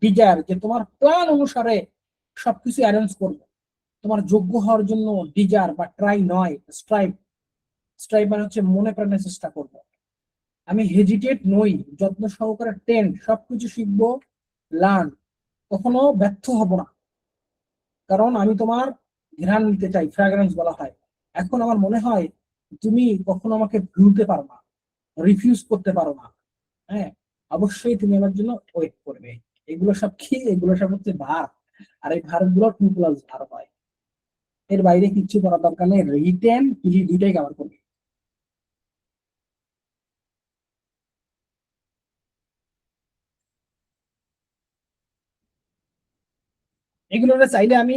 ডিজায়ার যে তোমার প্ল্যান অনুসারে সবকিছু অ্যারেঞ্জ করবো। তোমার যোগ্য হওয়ার জন্য ডিজায়ার বা ট্রাই নয়, স্ট্রাইভ। স্ট্রাইভ মানে হচ্ছে মনে প্রাণে চেষ্টা করবো। আমি হেজিটেট নই, যত্ন সহকারে টেন্ড, সবকিছু শিখবো, লার্ন, কখনো ব্যর্থ হব না, কারণ আমি তোমার ঘ্রাণ নিতে চাই, ফ্র্যাগ্রেন্স বলা হয়। এখন আমার মনে হয় তুমি কখনো আমাকে ভুলতে পারো না, রিফিউজ করতে পারো না। হ্যাঁ, অবশ্যই তুমি আমার জন্য ওয়েট করবে। এগুলো সব কি? এগুলো সব হচ্ছে ভার, আর এই ভার গুলো টু প্লাস ভার হয়। এর বাইরে কিচ্ছু করার দরকার নেই, রিটেন পিজি দুইটাই কভার করবে। এগুলো চাইলে আমি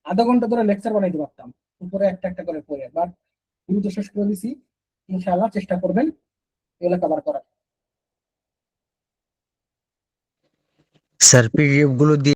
আধা ঘন্টা ধরে লেকচার বানাইতে পারতাম, উপরে একটা একটা করে পড়ে, বাট তুমি তো শেষ করে দিছি। ইনশাআল্লাহ চেষ্টা করবেন এগুলো কভার করার। স্যার পিডিএফ গুলো দিয়ে